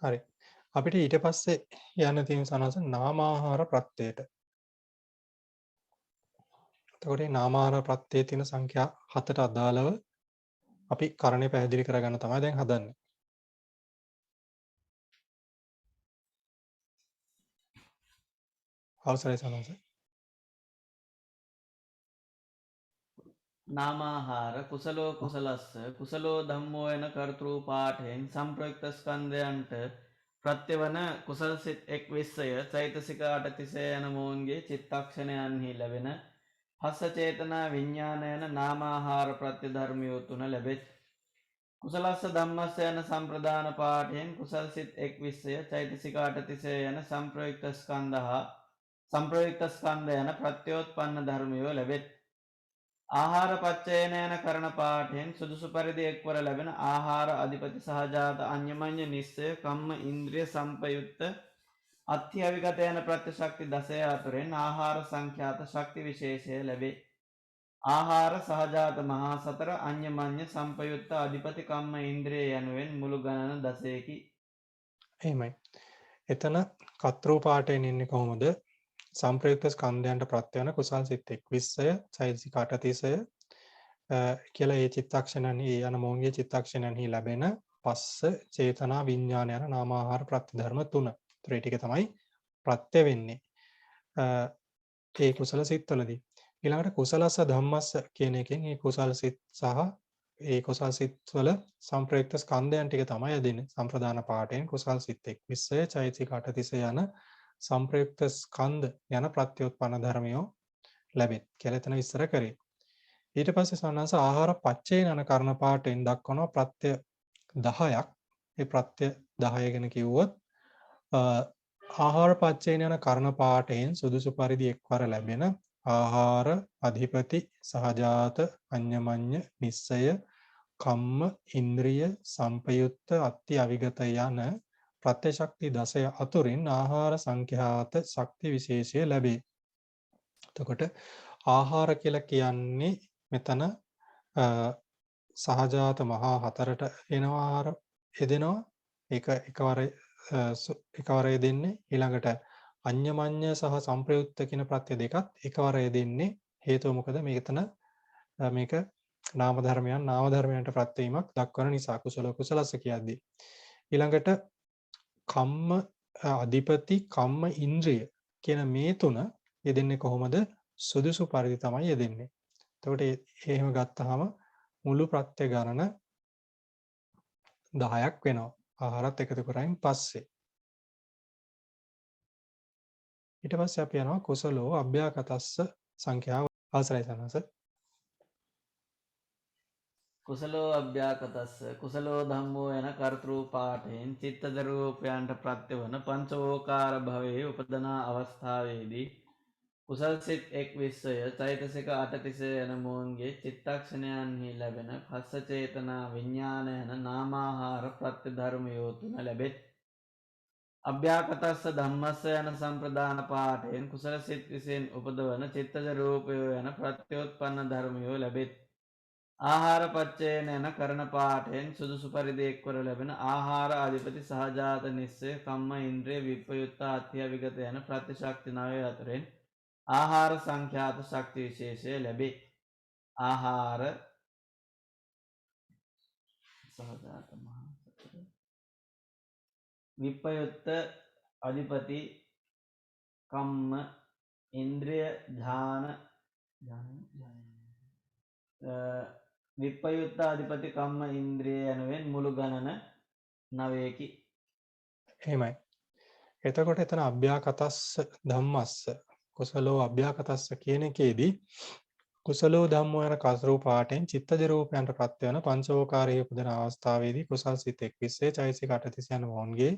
හරි. අපිට ඊට පස්සේ යන්න තියෙන සනස නාමාහාර ප්‍රත්‍යයට. එතකොට මේ නාමාහාර ප්‍රත්‍යයේ තියෙන සංඛ්‍යා 7ට අදාළව අපි කරණේ පැහැදිලි කරගන්න තමයි දැන් හදන්නේ. අවසරයි සනස. නාමාහාර කුසලෝ කුසලස්ස කුසලෝ ධම්මෝ යන කර්තෘ පාඨයෙන් සම්ප්‍රයුක්ත ස්කන්ධයන්ට ප්‍රත්‍යවන කුසල සිත් එක් විස්සය චෛතසික 830 යන මොවුන්ගේ චිත්තක්ෂණයන්හි ලැබෙන පස්ස චේතනා විඥාන යන නාමාහාර ප්‍රත්‍ය ධර්මියෝ තුන ලැබෙත්. කුසලස්ස ධම්මස්ස යන සම්ප්‍රදාන පාඨයෙන් කුසල සිත් එක් විස්සය චෛතසික 830 යන සම්ප්‍රයුක්ත ස්කන්ධ යන ප්‍රත්‍යෝත්පන්න ධර්මියෝ ලැබෙත්. ආහාර පච්චයන යන කරන පාඨයෙන් සුදුසු පරිදි එක්වර ලැබෙන ආහාර අධිපති සහජාත අඤ්ඤමඤ්ඤ නිස්සය කම්ම ඉන්ද්‍රිය සම්පයුක්ත අත්‍යවිගත යන ප්‍රත්‍යශක්ති 10 අතරින් ආහාර සංඛ්‍යාත ශක්ති විශේෂය ලැබේ. ආහාර සහජාත මහා සතර අඤ්ඤමඤ්ඤ සම්පයුක්ත අධිපති කම්ම ඉන්ද්‍රිය යනුවෙන් මුළු ගණන 10කි. එහෙමයි. එතන කතරෝ පාඨයෙන් ඉන්නේ කොහොමද? සම්ප්‍රයුක්ත ස්කන්ධයන්ට ප්‍රත්‍ය වෙන කුසල් සිත් 20ය චෛතසික 830 කියලා ඒ චිත්තක්ෂණන්හි යන මොහුගේ චිත්තක්ෂණන්හි ලැබෙන පස්ස චේතනා විඥාන යන නාමාහාර ප්‍රත්‍ය ධර්ම 3. ඒතර ඒ ටික තමයි ප්‍රත්‍ය වෙන්නේ. ඒ කුසල සිත්වලදී. ඊළඟට කුසලස්ස ධම්මස්ස කියන එකෙන් ඒ කුසල සිත් සහ ඒ කුසල් සිත්වල සම්ප්‍රයුක්ත ස්කන්ධයන් ටික තමයි යදින්නේ. සම්ප්‍රදාන පාඨයෙන් කුසල් සිත් 20 චෛතසික 830 යන සම්ප්‍රයුක්ත ස්කන්ධ යන ප්‍රත්‍යෝත්පන්න ධර්මයෝ ලැබෙත් කියලා එතන විස්තර කරේ. ඊට පස්සේ සන්නස ආහාර පච්චේන යන කර්ණ පාඨයෙන් දක්වනවා ප්‍රත්‍ය 10ක්. ඒ ප්‍රත්‍ය 10 ගැන කිව්වොත් ආහාර පච්චේන යන කර්ණ පාඨයෙන් සුදුසු පරිදි එක්වර ලැබෙන ආහාර අධිපති සහජාත අඤ්ඤමඤ්ඤ නිස්සය කම්ම ඉන්ද්‍රිය සම්පයුක්ත අත්‍ය අවිගත යන ප්‍රත්‍යශක්ති 10 අතුරින් ආහාර සංඛ්‍යාත ශක්ති විශේෂය ලැබේ. එතකොට ආහාර කියලා කියන්නේ මෙතන සහජාත මහා හතරට එනවා ආහාර යෙදෙනවා. ඒක එකවර යෙදෙන්නේ. ඊළඟට අඤ්ඤමඤ්ඤ සහ සංප්‍රයුක්ත කියන ප්‍රත්‍ය දෙකත් එකවර යෙදෙන්නේ. හේතුව මොකද? මේක නාම ධර්මයන්ට ප්‍රත්‍ය වීමක් දක්වන නිසා කුසල කුසලස්ස කියද්දී. ඊළඟට කම්ම අධිපති කම්ම ඉන්ද්‍රිය කියන මේ තුන යෙදෙන්නේ කොහොමද? සුදුසු පරිදි තමයි යෙදෙන්නේ. එතකොට එහෙම ගත්තාම මුළු ප්‍රත්‍ය ගණන 10ක් වෙනවා. ආහාරත් එකතු කරයින් පස්සේ. ඊට පස්සේ අපි යනවා කුසලෝ අභ්‍යාකතස්ස සංඛ්‍යාව අවසරයි සනස. කුසලෝ අභ්‍යාකතස්ස කුසලෝ ධම්මෝ යන කර්තෘ පාඨයෙන් චිත්තද රූපයන්ට ප්‍රත්‍යවන පංචවෝකාර භවයේ උපදනා අවස්ථාවේදී කුසල් සිත් එක් විස්සය චෛතසික 830 යන මොවුන්ගේ චිත්තක්ෂණයන්හි ලැබෙන පස්ස චේතනා විඥාන යන නාමාහාර ප්‍රත්‍ය ධර්මයෝ තුන ලැබෙත්. අභ්‍යාකතස්ස ධම්මස්ස යන සම්ප්‍රදාන පාඨයෙන් කුසල සිත් විසින් උපදවන චිත්තජ රූපයෝ යන ප්‍රත්‍යෝත්පන්න ධර්මයෝ ලැබෙත්. ආහාර පච්චේන යන කරන පාඨයෙන් සුදුසු පරිදි එක්වර ලැබෙන ආහාර අධිපති සහජාත නිස්සය කම්ම ඉන්ද්‍රිය විප්‍රයුක්ත අත්‍යවිගත යන ප්‍රතිශක්ති 9 අතරින් ආහාර සංඛ්‍යාත ශක්ති විශේෂය ලැබේ. ආහාර සහජාත මහා සතර විප්‍රයුක්ත අධිපති කම්ම ඉන්ද්‍රිය ඥාන විප්‍රයුක්ත අධිපති කම්ම ඉන්ද්‍රිය යනුවෙන් මුළු ගණන 9කි. එහෙමයි. එතකොට එතන අභ්‍යාකතස්ස ධම්මස්ස කුසලෝ අභ්‍යාකතස්ස කියන එකේදී කුසලෝ ධම්මෝ යන කතරූ පාඨයෙන් චිත්තජ රූපයන්ට ප්‍රත්‍ය වෙන පංචවෝකාරයේ උපදින අවස්ථාවේදී කුසල් සිත් 21 චෛතසික 830 යන මොහුන්ගේ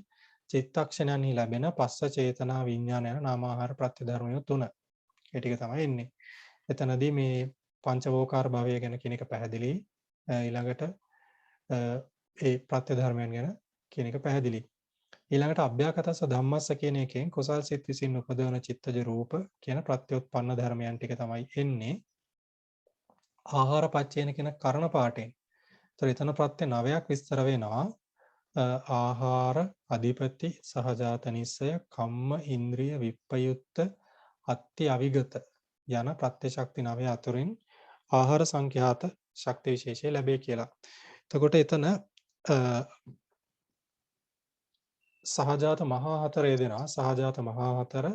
චිත්තක්ෂණයන්හි ලැබෙන පස්ස චේතනා විඥාන යන නාමාහාර ප්‍රත්‍ය ධර්මයෝ 3. ඒ ටික තමයි එන්නේ. එතනදී මේ පංචවෝකාර භවය ගැන කියන එක පැහැදිලි. ඊළඟට ඒ ප්‍රත්‍ය ධර්මයන් ගැන කියන එක පැහැදිලි. ඊළඟට අභ්‍යාකතස්ස ධම්මස්ස කියන එකෙන් කුසල් සිත් විසින් උපදවන චිත්තජ රූප කියන ප්‍රත්‍යෝත්පන්න ධර්මයන් ටික තමයි එන්නේ. ආහාර පච්චේන කියන කරණ පාඨයෙන්. ඒතර එතන ප්‍රත්‍ය 9ක් විස්තර වෙනවා. ආහාර අධිපති සහජාත නිස්සය කම්ම ඉන්ද්‍රිය විප්පයුත්ත අත්ති අවිගත යන ප්‍රත්‍ය ශක්ති 9 අතුරින් ආහාර සංඛ්‍යාත ශක්ති විශේෂය ලැබේ කියලා. එතකොට එතන සහජාත මහා හතර යෙදෙනවා. සහජාත මහා හතර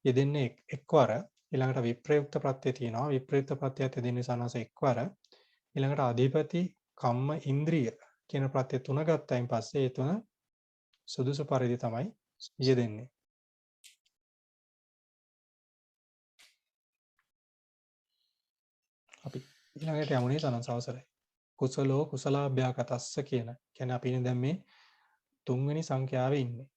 යෙදෙන්නේ එක්වර. ඊළඟට විප්‍රයුක්ත ප්‍රත්‍ය තියෙනවා. විප්‍රයුක්ත ප්‍රත්‍යයත් යෙදෙන්නේ සනස එක්වර. ඊළඟට අධිපති කම්ම ඉන්ද්‍රිය කියන ප්‍රත්‍ය තුන ගත්තයින් පස්සේ ඒ තුන සුදුසු පරිදි තමයි යෙදෙන්නේ. අපි ඊළඟට යමුනේ සනස අවසරයි. කුසලෝ කුසලාභ්‍යාකතස්ස කියන. කියන්නේ අපි ඉන්නේ දැන් මේ තුන්වෙනි සංඛ්‍යාවේ ඉන්නේ.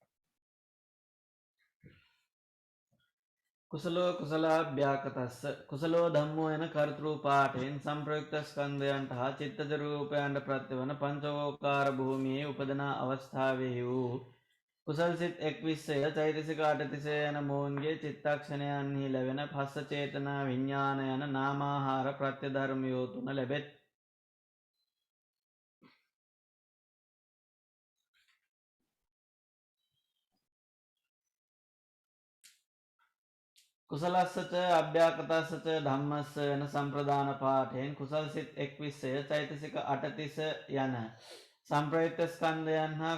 කුසලෝ කුසලාභ්‍යාකතස්ස කුසලෝ ධම්මෝ යන කර්තෘ පාඨයෙන් සංප්‍රයුක්ත ස්කන්ධයන්ට හා චිත්තජ රූපයන්ට ප්‍රත්‍යවන පංචවෝකාර භූමියේ උපදනා අවස්ථාවේ වූ කුසල් සිත් 21ය චෛතසික 8තිසය යන මොවුන්ගේ චිත්තක්ෂණයන්හි ලැබෙන පස්ස චේතනා විඥාන යන නාමාහාර ප්‍රත්‍ය ධර්මයෝ තුන ලැබෙත්. කුසලස්සච අභ්‍යාකතස්සච ධම්මස්ස යන සම්ප්‍රදාන පාඨයෙන් කුසල් සිත් 21ය චෛතසික 8තිස යන සංප්‍රයුක්ත ස්කන්ධයන් හා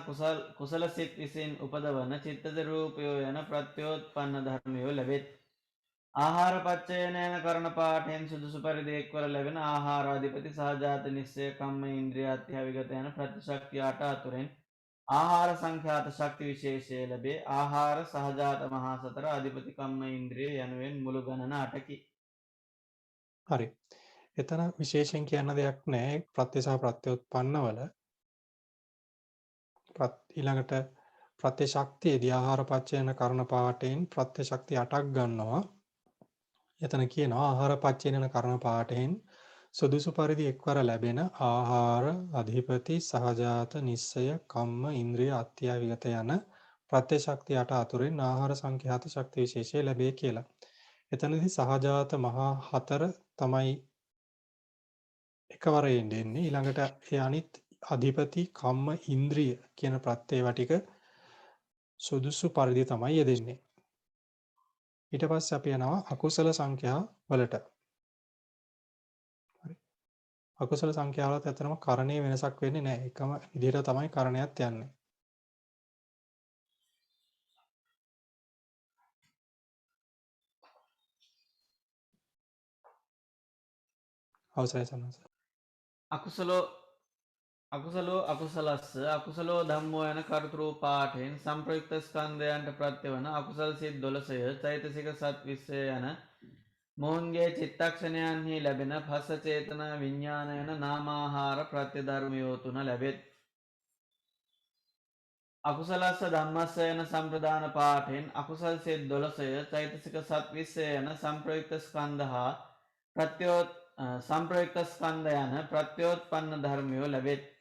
කුසල සිත් විසින් උපදවන චිත්තජ රූපයෝ යන ප්‍රත්‍යෝත්පන්න ධර්මයෝ ලැබෙත්. ආහාර පච්චයන යන කරණ පාඨයෙන් සුදුසු පරිදි එක්වර ලැබෙන ආහාර අධිපති සහජාත නිස්සය කම්ම ඉන්ද්‍රිය අත්‍යවිගත යන ප්‍රතිශක්තිය 8 අතුරෙන් ආහාර සංඛ්‍යාත ශක්ති විශේෂය ලැබේ. ආහාර සහජාත මහා සතර අධිපති කම්ම ඉන්ද්‍රිය යනුවෙන් මුළු ගණන 8කි. හරි. එතන විශේෂයෙන් කියන්න දෙයක් නැහැ. ප්‍රත්‍ය සහ ප්‍රත්‍යෝත්පන්නවල ඊළඟට ප්‍රත්‍ය ශක්තියේදී ආහාර පච්චයන කරණ පාඨයෙන් ප්‍රත්‍ය ශක්ති 8ක් ගන්නවා. එතන කියනවා ආහාර පච්චයන කරණ පාඨයෙන් සුදුසු පරිදි එක්වර ලැබෙන ආහාර අධිපති සහජාත නිස්සය කම්ම ඉන්ද්‍රිය අත්‍යවිගත යන ප්‍රත්‍ය ශක්ති 8 අතුරින් ආහාර සංඛ්‍යාත ශක්ති විශේෂය ලැබේ කියලා. එතනදී සහජාත මහා හතර තමයි එකවර එන්නේ. ඊළඟට ඒ අනිත් අධිපති කම්ම ඉන්ද්‍රිය කියන ප්‍රත්‍යේව ටික සුදුසු පරිදි තමයි යෙදෙන්නේ. ඊට පස්සේ අපි යනවා අකුසල සංඛ්‍යා වලට. හරි. අකුසල සංඛ්‍යාවලත් ඇත්තටම කරණයේ වෙනසක් වෙන්නේ නැහැ. එකම විදිහට තමයි කරණයත් යන්නේ. අවසරයි සන්නස. අකුසලෝ අකුසලස්ස අකුසලෝ ධම්මෝ යන කර්තෘ පාඨයෙන් සංප්‍රයුක්ත ස්කන්ධයන්ට ප්‍රත්‍යවන අකුසල් සිත් 12ය චෛතසික සත් 20ය යන මොවුන්ගේ චිත්තක්ෂණයන්හි ලැබෙන පස්ස චේතනා විඥාන යන නාමාහාර ප්‍රත්‍ය ධර්මයෝ තුන ලැබෙත්. අකුසලස්ස ධම්මස්ස යන සම්ප්‍රදාන පාඨයෙන් අකුසල් සිත් 12ය චෛතසික සත් 20ය යන සංප්‍රයුක්ත ස්කන්ධ හා සංප්‍රයුක්ත ස්කන්ධ යන ප්‍රත්‍යෝත්පන්න ධර්මයෝ ලැබෙත්.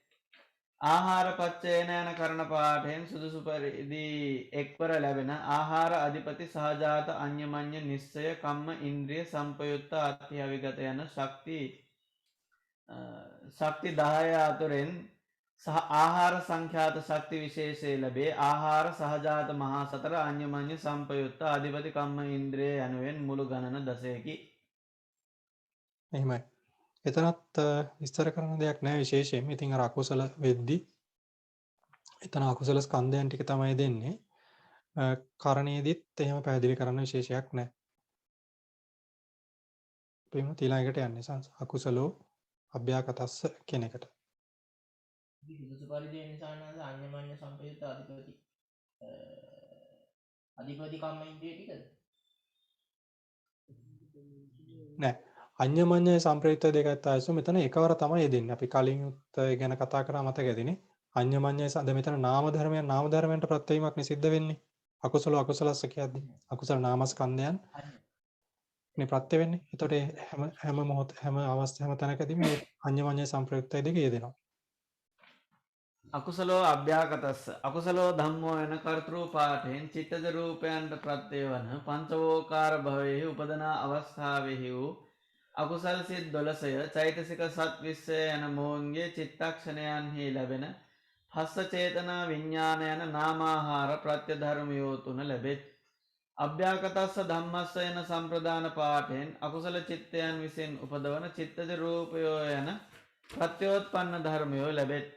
ආහාර පච්චයන යන කරණ පාඨයෙන් සුදුසු පරිදි එක්වර ලැබෙන ආහාර අධිපති සහජාත අඤ්ඤමඤ්ඤ නිස්සය කම්ම ඉන්ද්‍රිය සම්පයුත්ත අත්‍යවිගත යන ශක්ති 10 අතුරෙන් ආහාර සංඛ්‍යාත ශක්ති විශේෂය ලැබේ. ආහාර සහජාත මහා සතර අඤ්ඤමඤ්ඤ සම්පයුත්ත අධිපති කම්ම ඉන්ද්‍රිය යනුවෙන් මුළු ගණන 10කි. එහෙමයි. එතනත් විස්තර කරන දෙයක් නැහැ විශේෂයෙන්. ඉතින් අර අකුසල වෙද්දි එතන අකුසල ස්කන්ධයන් ටික තමයි දෙන්නේ. කරණයේදීත් එහෙම පැහැදිලි කරන්න විශේෂයක් නැහැ. ප්‍රේම ඊළඟට යන්නේ අකුසලෝ අභ්‍යාකතස්ස කියන එකට. සුදුසු පරිදි නිසානද අඤ්ඤමඤ්ඤ සම්පයුත්ත අධිපති කම්ම ඉන්ද්‍රිය ටිකද? නෑ. අඤ්ඤමඤ්ඤ සම්ප්‍රයුක්ත දෙකත් ආයසු මෙතන එකවර තමයි යෙදෙන්නේ. අපි කලින් ගැන කතා කරා මතකද? අඤ්ඤමඤ්ඤය සඳ මෙතන නාම ධර්මයන්ට ප්‍රත්‍යවීමක් නිසිද්ධ වෙන්නේ. අකුසල අකුසලස්ස කියද්දි අකුසල නාමස්කන්ධයන් මේ ප්‍රත්‍ය වෙන්නේ. එතකොට හැම මොහොත හැම අවස්ථාවම තැනකදී මේ අඤ්ඤමඤ්ඤ සම්ප්‍රයුක්තය දෙක යෙදෙනවා. අකුසලෝ අභ්‍යාකතස්ස අකුසලෝ ධම්මෝ යන කර්තෘ පාඨයෙන් චිත්තජ රූපයන්ට ප්‍රත්‍යවන පංචවෝකාර භවයේ උපදනා අවස්ථාවෙහි වූ අකුසල් සිත් 12ය චෛතසික සත් 20ය යන මොවුන්ගේ චිත්තක්ෂණයන්හි ලැබෙන හස්ස චේතනා විඤ්ඤාණ යන නාමාහාර ප්‍රත්‍ය ධර්මයෝ තුන ලැබෙත්. අභ්‍යාකතස්ස ධම්මස්ස යන සම්ප්‍රදාන පාඨයෙන් අකුසල චිත්තයන් විසින් උපදවන චිත්තජ රූපයෝ යන ප්‍රත්‍යෝත්පන්න ධර්මයෝ ලැබෙත්.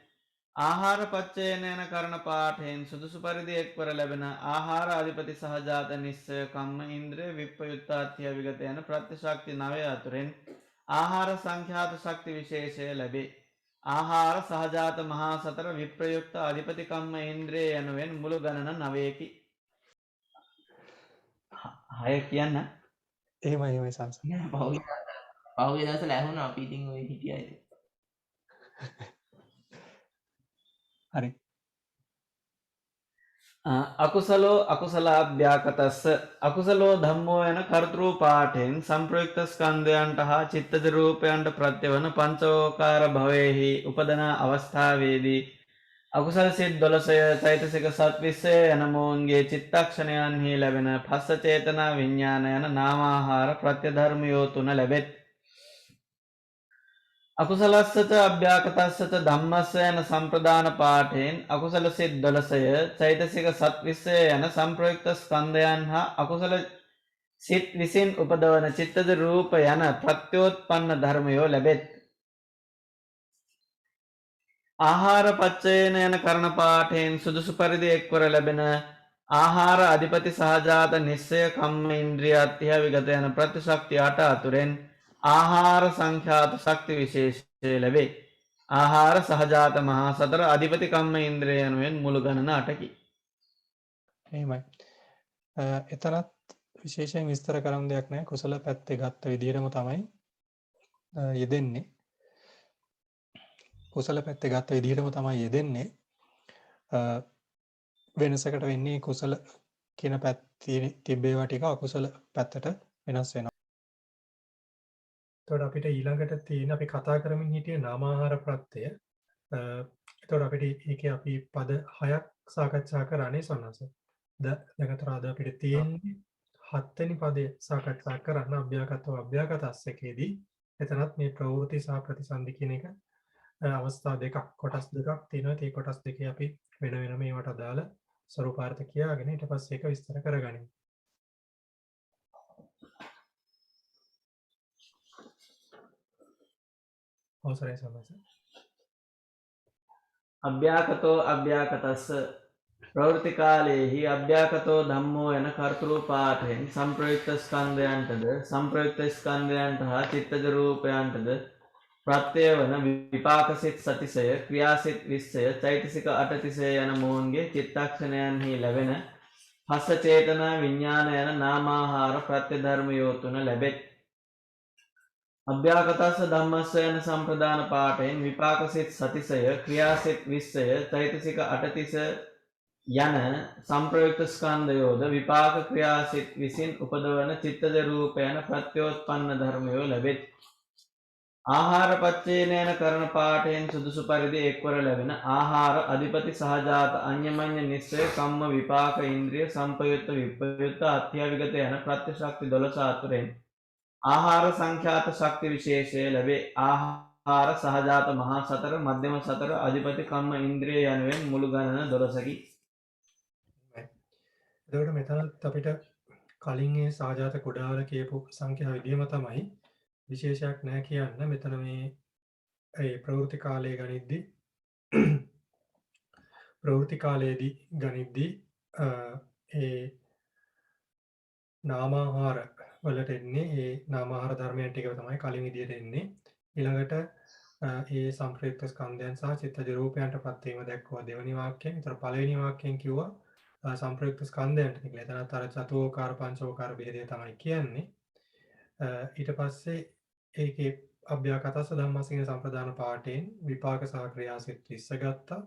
ආහාර පච්චයන යන කරණ පාඨයෙන් සුදුසු පරිදි එක්වර ලැබෙන ආහාර අධිපති සහජාත නිස්සය කම්ම ඉන්ද්‍රිය විප්පයුත්තාත්‍ය විගත යන ප්‍රත්‍යශක්ති 9 අතුරෙන් ආහාර සංඛ්‍යාත ශක්ති විශේෂය ලැබේ. ආහාර සහජාත මහා සතර විප්‍රයුක්ත අධිපති කම්ම ඉන්ද්‍රිය යනුවෙන් මුළු ගණන 9කි. හය කියන්න එහෙමයි සංස. පහුගිය දවස්වල ඇහුණා අපි ඉතින් ඔය හිටියා ඉතින්. හරි. අකුසලෝ අකුසලාභ්‍යාකතස්ස අකුසලෝ ධම්මෝ යන කර්තෘ පාඨයෙන් සංප්‍රයුක්ත ස්කන්ධයන්ට හා චිත්තජ රූපයන්ට ප්‍රත්‍යවන පංචෝකාර භවයේහි උපදන අවස්ථාවේදී අකුසල සිත් 12 චෛතසික සත්විස්සය යන මොවුන්ගේ චිත්තක්ෂණයන්හි ලැබෙන පස්ස චේතනා විඤ්ඤාණ යන නාමාහාර ප්‍රත්‍ය ධර්මයෝ තුන ලැබෙත්. අකුසලස්සච අභ්‍යාකතස්සච ධම්මස්ස යන සම්ප්‍රදාන පාඨයෙන් අකුසල සිත් 12 චෛතසික සත්විස්සය යන සංප්‍රයුක්ත ස්කන්ධයන් හා අකුසල සිත් විසින් උපදවන චිත්තජ රූප යන ප්‍රත්‍යෝත්පන්න ධර්මයෝ ලැබෙත්. ආහාර පච්චයන යන කරණ පාඨයෙන් සුදුසු පරිදි එක්වර ලැබෙන ආහාර අධිපති සහජාත නිස්සය කම්ම ඉන්ද්‍රිය අත්‍ය විගත යන ප්‍රතිශක්ති 8 අතුරෙන් ආහාර සංඛ්‍යාත ශක්ති විශේෂය ලැබේ. ආහාර සහජාත මහා සතර අධිපති කම්ම ඉන්ද්‍රිය යනුවෙන් මුළු ගණන 8කි. එහෙමයි. එතනත් විශේෂයෙන් විස්තර කරන්න දෙයක් නැහැ. කුසල පැත්තේ ගත්ත විදිහටම තමයි යෙදෙන්නේ. කුසල පැත්තේ ගත්ත විදිහටම තමයි යෙදෙන්නේ. වෙනසකට වෙන්නේ කුසල කියන පැත්තේ තිබේවා ටික අකුසල පැත්තට වෙනස් වෙනවා. එතකොට අපිට ඊළඟට තියෙන අපි කතා කරමින් හිටියේ නාමාහාර ප්‍රත්‍යය. එතකොට අපිට ඒකේ අපි පද 6ක් සාකච්ඡා කරන්නේ සන්නස. දැන් අතර අද අපිට තියෙන්නේ 7 වෙනි පදේ සාකච්ඡා කරන්න අභ්‍යාකතව අභ්‍යාකතස්සකේදී එතනත් මේ ප්‍රවෘත්ති සහ ප්‍රතිසන්දි කියන එක අවස්ථා දෙකක් කොටස් දෙකක් තියෙනවා. ඒ කොටස් දෙකේ අපි වෙන වෙනම ඒවට අදාළ ස්වරූපාර්ථ කියාගෙන ඊට පස්සේ ඒක විස්තර කරගනිමු. අවසරයි සමස. අභ්‍යාකතෝ අභ්‍යාකතස්ස ප්‍රවෘත්ති කාලයේහි අභ්‍යාකතෝ ධම්මෝ යන කර්තෘ පාඨයෙන් සංප්‍රයුක්ත ස්කන්ධයන්ටද සංප්‍රයුක්ත ස්කන්ධයන්ට හා චිත්තජ රූපයන්ටද ප්‍රත්‍ය වන විපාක සිත් සතිසය ක්‍රියාසිත 20 චෛතසික 8තිසය යන මොවුන්ගේ චිත්තක්ෂණයන්හි ලැබෙන පස්ස චේතනා විඤ්ඤාණ යන නාමාහාර ප්‍රත්‍ය ධර්මයෝ තුන ලැබෙත්. අභ්‍යාකතස්ස ධම්මස්ස යන සම්ප්‍රදාන පාඨයෙන් විපාක සිත් සතිසය ක්‍රියාසිත 20 චෛතසික 8තිස යන සංප්‍රයුක්ත ස්කන්ධයෝද විපාක ක්‍රියාසිත විසින් උපදවන චිත්තජ රූප යන ප්‍රත්‍යෝත්පන්න ධර්මයෝ ලැබෙත්. ආහාර පච්චේන යන කරණ පාඨයෙන් සුදුසු පරිදි එක්වර ලැබෙන ආහාර අධිපති සහජාත අඤ්ඤමඤ්ඤ නිස්සය කම්ම විපාක ඉන්ද්‍රිය සම්පයුත්ත විප්පයුත්ත අත්‍යවිගත යන ප්‍රත්‍යශක්ති 12 අතුරෙන් ආහාර සංඛ්‍යාත ශක්ති විශේෂය ලැබේ. ආහාර සහජාත මහා සතර මධ්‍යම සතර අධිපති කම්ම ඉන්ද්‍රිය යනුවෙන් මුළු ගණන 12කි. එතකොට මෙතනත් අපිට කලින් ඒ සහජාත කුඩාවල කියපු සංඛ්‍යා විදිහම තමයි විශේෂයක් නැහැ කියන්න. මෙතන මේ ඒ ප්‍රවෘත්ති කාලයේ ගනිද්දී ප්‍රවෘත්ති කාලයේදී ගනිද්දී ඒ නාමාහාර වලට එන්නේ ඒ නාමාහාර ධර්මයන් ටික තමයි කලින් විදිහට එන්නේ. ඊළඟට ඒ සංප්‍රයුක්ත ස්කන්ධයන් සහ චිත්තජ රූපයන්ට ප්‍රත්‍යේම දැක්වුවා දෙවෙනි වාක්‍යයෙන්. ඒතර පළවෙනි වාක්‍යයෙන් කිව්වා සංප්‍රයුක්ත ස්කන්ධයන්ට කියලා. එතනත් අර චතුෝකාර පංචෝකාර භේදය තමයි කියන්නේ. ඊට පස්සේ ඒකේ අභ්‍යාකතස්ස ධම්මස්ස කියන සම්ප්‍රදාන පාඨයෙන් විපාක සහ ක්‍රියාසිත 20 ගත්තා.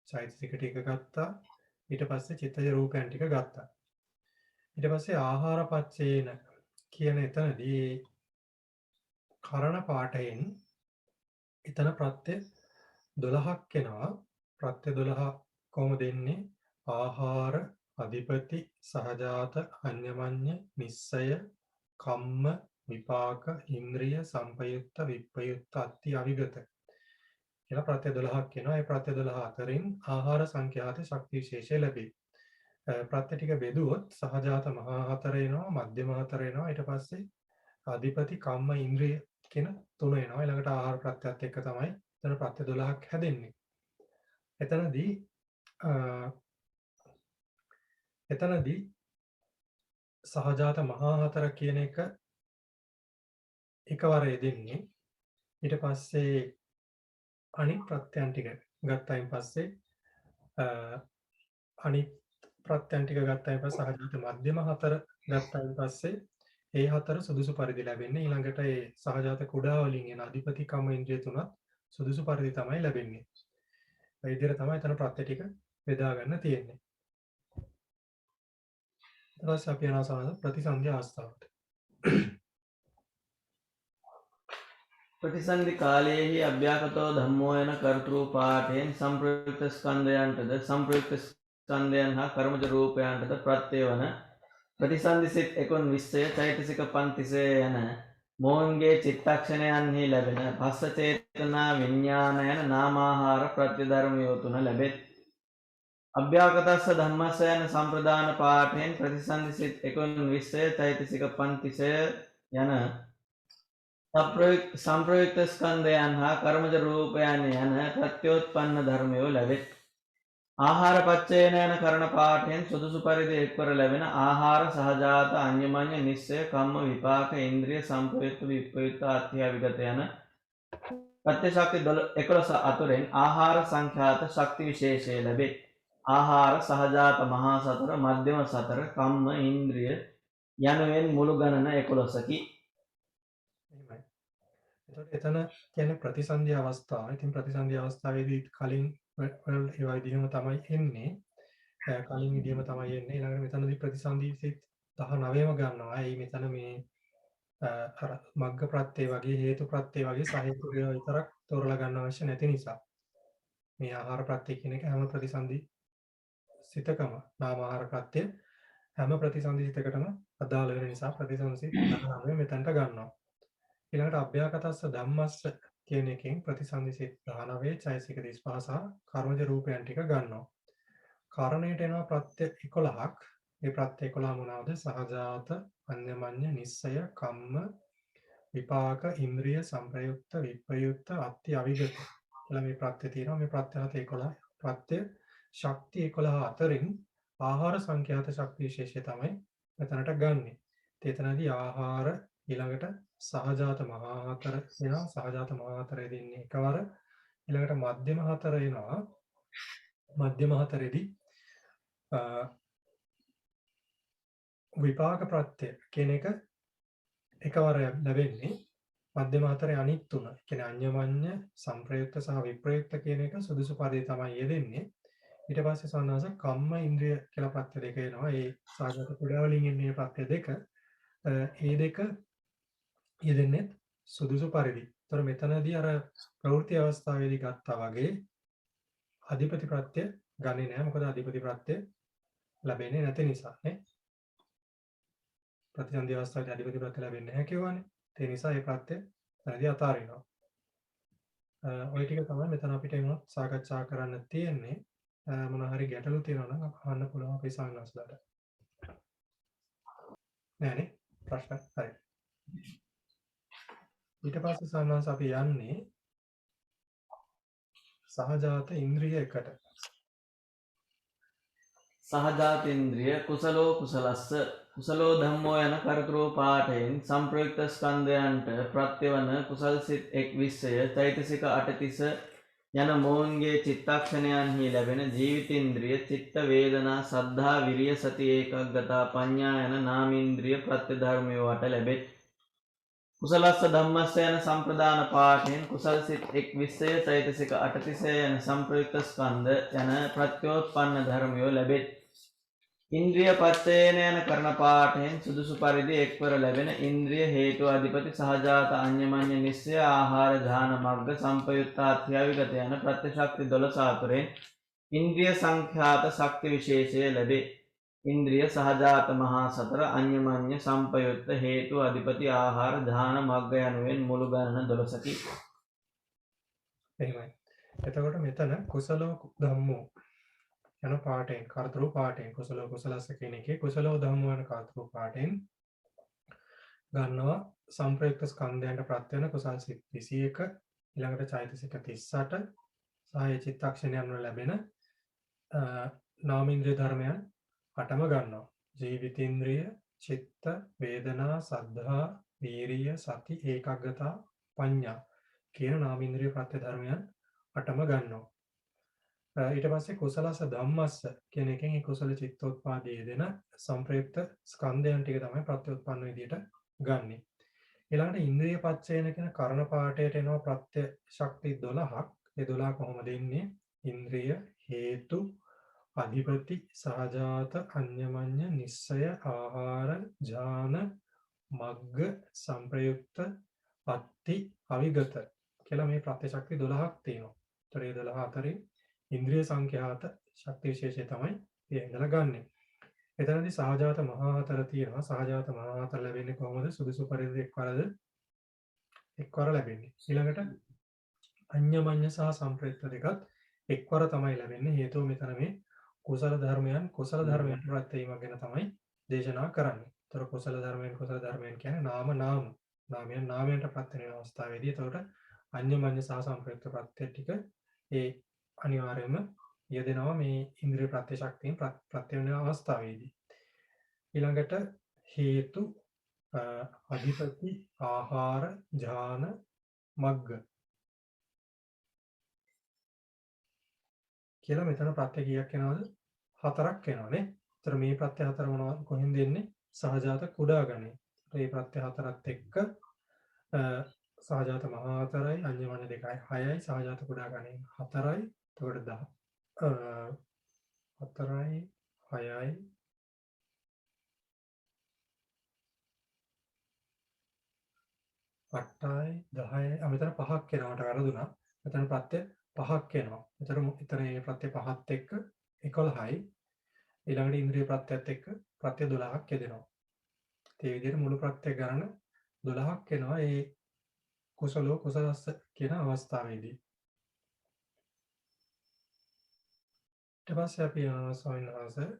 චෛතසික ටික ගත්තා. ඊට පස්සේ චිත්තජ රූපයන් ටික ගත්තා. ඊට පස්සේ ආහාර පච්චේන කියන එතනදී කරණ පාඨයෙන් එතන ප්‍රත්‍ය 12ක් එනවා. ප්‍රත්‍ය 12 කොහොමද දෙන්නේ? ආහාර අධිපති සහජාත අඤ්ඤමඤ්ඤ නිස්සය කම්ම විපාක ඉන්ද්‍රිය සම්පයුත්ත විප්පයුත්ත අත්ති අවිගත කියලා ප්‍රත්‍ය 12ක් කියනවා. ඒ ප්‍රත්‍ය 12 අතරින් ආහාර සංඛ්‍යාත ශක්ති විශේෂය ලැබේ. ප්‍රත්‍ය ටික බෙදුවොත් සහජාත මහා හතර එනවා, මධ්‍යම හතර එනවා. ඊට පස්සේ අධිපති කම්ම ඉන්ද්‍රිය කියන තුන එනවා. ඊළඟට ආහාර ප්‍රත්‍යත් එක්ක තමයි එතන ප්‍රත්‍ය 12ක් හැදෙන්නේ. එතනදී සහජාත මහා හතර කියන එක එකවර යෙදෙන්නේ. ඊට පස්සේ අනිත් ප්‍රත්‍යයන් ටික ගත්තයින් පස්සේ අනිත් ප්‍රත්‍යයන් ටික ගත්තයින් පස්සේ සහජාත මධ්‍යම හතර ගත්තයින් පස්සේ ඒ හතර සුදුසු පරිදි ලැබෙන්නේ. ඊළඟට ඒ සහජාත කුඩා වලින් එන අධිපති කම ඉන්ද්‍රිය තුනත් සුදුසු පරිදි තමයි ලැබෙන්නේ. ඒ විදිහට තමයි එතන ප්‍රත්‍ය ටික බෙදා ගන්න තියෙන්නේ. ඊට පස්සේ අපි යනවා සමහර ප්‍රතිසන්දි අවස්ථාවට. ප්‍රතිසන්දි කාලයේහි අභ්‍යාකතෝ ධම්මෝ යන කර්තෘ පාඨයෙන් සංප්‍රයුක්ත ස්කන්ධයන්ටද සංප්‍රයුක්ත ස්කන්ධයන් හා කර්මජ රූපයන්ටද ප්‍රත්‍ය වන ප්‍රතිසන්දි සිත් 19 චෛතසික 50 යන මොවුන්ගේ චිත්තක්ෂණයන්හි ලැබෙන භස්ස චේතනා විඥාන යන නාමාහාර ප්‍රත්‍ය ධර්මයෝ තුන ලැබෙත්. අභ්‍යාකතස්ස ධම්මස්ස යන සම්ප්‍රදාන පාඨයෙන් ප්‍රතිසන්දි සිත් 19 චෛතසික 50 යන සංප්‍රයුක්ත ස්කන්ධයන් හා කර්මජ රූපයන් යන ප්‍රත්‍යෝත්පන්න ධර්මයෝ ලැබෙත්. ආහාර පච්චේන යන කරණ පාඨයෙන් සුදුසු පරිදි එක්වර ලැබෙන ආහාර සහජාත අඤ්ඤමඤ්ඤ නිස්සය කම්ම විපාක ඉන්ද්‍රිය සංප්‍රයුක්ත විප්‍රයුක්ත අත්‍යාවිගත යන ප්‍රත්‍ය ශක්ති 11 අතුරෙන් ආහාර සංඛ්‍යාත ශක්ති විශේෂය ලැබේ. ආහාර සහජාත මහා සතර මධ්‍යම සතර කම්ම ඉන්ද්‍රිය යනුවෙන් මුළු ගණන 11කි. එතකොට එතන කියන්නේ ප්‍රතිසන්දි අවස්ථාව. ඉතින් ප්‍රතිසන්දි අවස්ථාවේදී කලින් ඒ විදිහම තමයි එන්නේ. කලින් විදිහම තමයි එන්නේ. ඊළඟට මෙතනදී ප්‍රතිසන්දි සිත් 19ම ගන්නවා. ඒ මෙතන මේ අර මග්ග ප්‍රත්‍ය වගේ හේතු ප්‍රත්‍ය වගේ සහේතුක විතරක් තෝරලා ගන්න අවශ්‍ය නැති නිසා. මේ ආහාර ප්‍රත්‍ය කියන එක හැම ප්‍රතිසන්දි සිතකම නාම ආහාර ප්‍රත්‍ය හැම ප්‍රතිසන්දි සිතකටම අදාළ වෙන නිසා ප්‍රතිසන්දි සිත් 19 මෙතනට ගන්නවා. ඊළඟට අභ්‍යාකතස්ස ධම්මස්ස කියන එකෙන් ප්‍රතිසන්දි සිත් 19 චෛතසික 35 සහ කර්මජ රූපයන් ටික ගන්නවා. කාරණයට එනවා ප්‍රත්‍ය 11ක්. මේ ප්‍රත්‍ය 11 මොනවාද? සහජාත අඤ්ඤමඤ්ඤ නිස්සය කම්ම විපාක ඉන්ද්‍රිය සංප්‍රයුක්ත විප්‍රයුක්ත අත්‍ය අවිගත කියලා මේ ප්‍රත්‍ය තියෙනවා. මේ ප්‍රත්‍ය 11 ප්‍රත්‍ය ශක්ති 11 අතරින් ආහාර සංඛ්‍යාත ශක්ති විශේෂය තමයි මෙතනට ගන්නෙ. එතනදී ආහාර ඊළඟට සහජාත මහා හතර එනවා. සහජාත මහා හතරේ දෙන්නේ එකවර. ඊළඟට මධ්‍යම හතර එනවා. මධ්‍යම හතරේදී විපාක ප්‍රත්‍ය කියන එක එකවර ලැබෙන්නේ. මධ්‍යම හතරේ අනිත් තුන. කියන්නේ අඤ්ඤමඤ්ඤ සංප්‍රයුක්ත සහ විප්‍රයුක්ත කියන එක සුදුසු පරිදි තමයි යෙදෙන්නේ. ඊට පස්සේ සන්නාස කම්ම ඉන්ද්‍රිය කියලා ප්‍රත්‍ය දෙක එනවා. ඒ සාගත කුඩා වලින් එන්නේ ප්‍රත්‍ය දෙක. ඒ දෙක යෙදෙන්නේ සුදුසු පරිදි. ඒතර මෙතනදී අර ප්‍රවෘත්ති අවස්ථාවේදී ගත්තා වගේ අධිපති ප්‍රත්‍ය ගන්නේ නැහැ. මොකද අධිපති ප්‍රත්‍ය ලැබෙන්නේ නැති නිසා නේ. ප්‍රතිසන්දි අවස්ථාවේදී අධිපති ප්‍රත්‍ය ලැබෙන්නේ නැහැ කියවනේ. ඒ නිසා ඒ ප්‍රත්‍ය එතනදී අතාරිනවා. ওই ටික තමයි මෙතන අපිට එමුත් සාකච්ඡා කරන්න තියෙන්නේ. මොන හරි ගැටලු තියෙනවා නම් අහන්න පුළුවන් අපේ සාංගස්ලාට. නෑනේ ප්‍රශ්න හරි. ඊට පස්සේ සාමාන්‍යයෙන් අපි යන්නේ සහජාත ඉන්ද්‍රිය එකට. සහජාත ඉන්ද්‍රිය කුසලෝ කුසලස්ස කුසලෝ ධම්මෝ යන කරතෘ පාඨයෙන් සංප්‍රයුක්ත ස්කන්ධයන්ට ප්‍රත්‍යවන කුසල් සිත් 21 චෛතසික 830 යන මොවුන්ගේ චිත්තක්ෂණයන්හි ලැබෙන ජීවිතේන්ද්‍රිය චිත්ත වේදනා සද්ධා විරිය සති ඒකග්ගතා පඤ්ඤා යන නාමේන්ද්‍රිය ප්‍රත්‍ය ධර්මයෝ වට ලැබෙත්. කුසලස්ස ධම්මස්ස යන සම්ප්‍රදාන පාඨයෙන් කුසල් සිත් 21 චෛතසික 830 යන සංප්‍රයුක්ත ස්කන්ධ යන ප්‍රත්‍යෝත්පන්න ධර්මයෝ ලැබෙත්. ඉන්ද්‍රිය පච්චේන යන කරන පාඨයෙන් සුදුසු පරිදි එක්වර ලැබෙන ඉන්ද්‍රිය හේතු අධිපති සහජාත අඤ්ඤමඤ්ඤ නිස්සය ආහාර ධාන මග්ග සංපයුක්ත අත්‍යාවිගත යන ප්‍රත්‍ය ශක්ති 12 අතුරෙන් ඉන්ද්‍රිය සංඛ්‍යාත ශක්ති විශේෂය ලැබේ. ඉන්ද්‍රිය සහජාත මහා සතර අඤ්ඤමඤ්ඤ සංපයුක්ත හේතු අධිපති ආහාර ධාන මග්ග යනුවෙන් මුළු ගණන 12කි. එහෙමයි. එතකොට මෙතන කුසලෝ ධම්මෝ යන පාඩයෙන් කර්තෘ පාඩයෙන් කුසලෝ කුසලස්ස කියන එකේ කුසලෝ ධම්මෝ යන කර්තෘ පාඩයෙන් ගන්නවා සංප්‍රයුක්ත ස්කන්ධයන්ට ප්‍රත්‍ය වෙන කුසල් සිත් 21 ඊළඟට චෛතසික 38 සහ චිත්තක්ෂණයන් වල ලැබෙන නාමේන්ද්‍රිය ධර්මයන් 8ම ගන්නවා. ජීවිතේන්ද්‍රිය, චිත්ත, වේදනා, සද්ධා, වීරිය, සති, ඒකාග්‍රතා, පඤ්ඤා කියන නාමේන්ද්‍රිය ප්‍රත්‍ය ධර්මයන් 8ම ගන්නවා. ඊට පස්සේ කුසලස ධම්මස්ස කියන එකෙන් ඒ කුසල චිත්තෝත්පාදයේ දෙන සංප්‍රයුක්ත ස්කන්ධයන් ටික තමයි ප්‍රත්‍යඋත්පන්න විදියට ගන්නෙ. ඊළඟට ඉන්ද්‍රිය පච්චේන කියන කර්ණ පාඨයට එනවා ප්‍රත්‍ය ශක්ති 12ක්. ඒ 12 කොහොමද එන්නේ? ඉන්ද්‍රිය, හේතු, අධිපති, සහජාත, අඤ්ඤමඤ්ඤ, නිස්සය, ආහාර, ඥාන, මග්ග, සංප්‍රයුක්ත, අත්ති, අවිගත කියලා මේ ප්‍රත්‍ය ශක්ති 12ක් තියෙනවා. ඒතර ඒ 12 අතරින් ඉන්ද්‍රිය සංඛ්‍යාත ශක්ති විශේෂය තමයි මේ ඉඳලා ගන්නෙ. එතනදී සහජාත මහා හතර තියෙනවා. සහජාත මහා හතර ලැබෙන්නේ කොහොමද? සුදුසු පරිදි එක්වර ලැබෙන්නේ. ඊළඟට අඤ්ඤමඤ්ඤ සහ සංප්‍රයුක්ත දෙකත් එක්වර තමයි ලැබෙන්නේ. හේතුව මෙතන මේ කුසල ධර්මයන් ප්‍රත්‍ය වීම ගැන තමයි දේශනා කරන්නේ. ඒතර කුසල ධර්මයන් කියන්නේ නාමයන්ට ප්‍රත්‍ය වෙන අවස්ථාවේදී එතකොට අඤ්ඤමඤ්ඤ සහ සංප්‍රයුක්ත ප්‍රත්‍ය ටික ඒ අනිවාර්යයෙන්ම යෙදෙනවා මේ ඉන්ද්‍රිය ප්‍රත්‍ය ශක්තියෙන් ප්‍රත්‍ය වෙන අවස්ථාවේදී. ඊළඟට හේතු, අධිපති, ආහාර, ඥාන, මග්ග කියලා මෙතන ප්‍රත්‍ය කීයක් එනවද? 4ක් එනවානේ. ඒතර මේ ප්‍රත්‍ය 4 මොනවද? කොහෙන්ද එන්නේ? සහජාත කුඩා ගණේ. මේ ප්‍රත්‍ය 4ත් එක්ක සහජාත මහා 4යි, අඤ්ඤමඤ්ඤ 2යි 6යි, සහජාත කුඩා ගණේ 4යි. එතකොට 4යි 6යි 8යි 10යි මෙතන 5ක් එනවට වැරදුනා. මෙතන ප්‍රත්‍ය 5ක් එනවා. එතන මේ ප්‍රත්‍ය 5ත් එක්ක 11යි. ඊළඟට ඉන්ද්‍රිය ප්‍රත්‍යත් එක්ක ප්‍රත්‍ය 12ක් යෙදෙනවා. ඒ විදිහට මුළු ප්‍රත්‍ය ගණන 12ක් එනවා ඒ කුසලෝ කුසලස්ස කියන අවස්ථාවේදී. ඊට පස්සේ අපි යනවා ස්වාමීන් වහන්සේ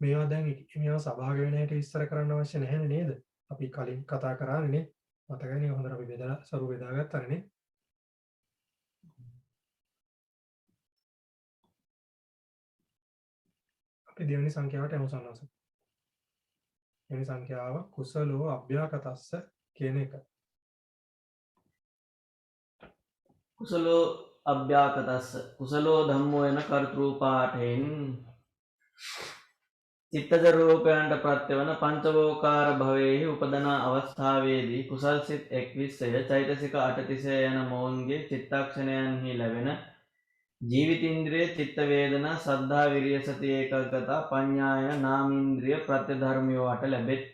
මේවා දැන් මේවා සභාග වෙන හැටි විස්තර කරන්න අවශ්‍ය නැහැ නේද? අපි කලින් කතා කරානේ නේ. මතකයිනේ හොඳට අපි සරු බෙදාගත්තානේ නේ. අපි දෙවෙනි සංඛ්‍යාවට යමු සන්නස. දෙවෙනි සංඛ්‍යාව කුසලෝ අභ්‍යාකතස්ස කියන එක. කුසලෝ අභ්‍යාකතස්ස කුසලෝ ධම්මෝ යන කර්තෘ පාඨයෙන් චිත්තජ රූපයන්ට ප්‍රත්‍ය වන පංචවෝකාර භවයේහි උපදන අවස්ථාවේදී කුසල් සිත් 21 චෛතසික 8 යන මොවුන්ගේ චිත්තක්ෂණයන්හි ලැබෙන ජීවිතේන්ද්‍රිය, චිත්ත වේදනා, සද්ධා, විරිය, සති, ඒකාග්‍රතා, පඤ්ඤාය නාමේන්ද්‍රිය ප්‍රත්‍ය ධර්මියෝ 8 ලැබෙත්.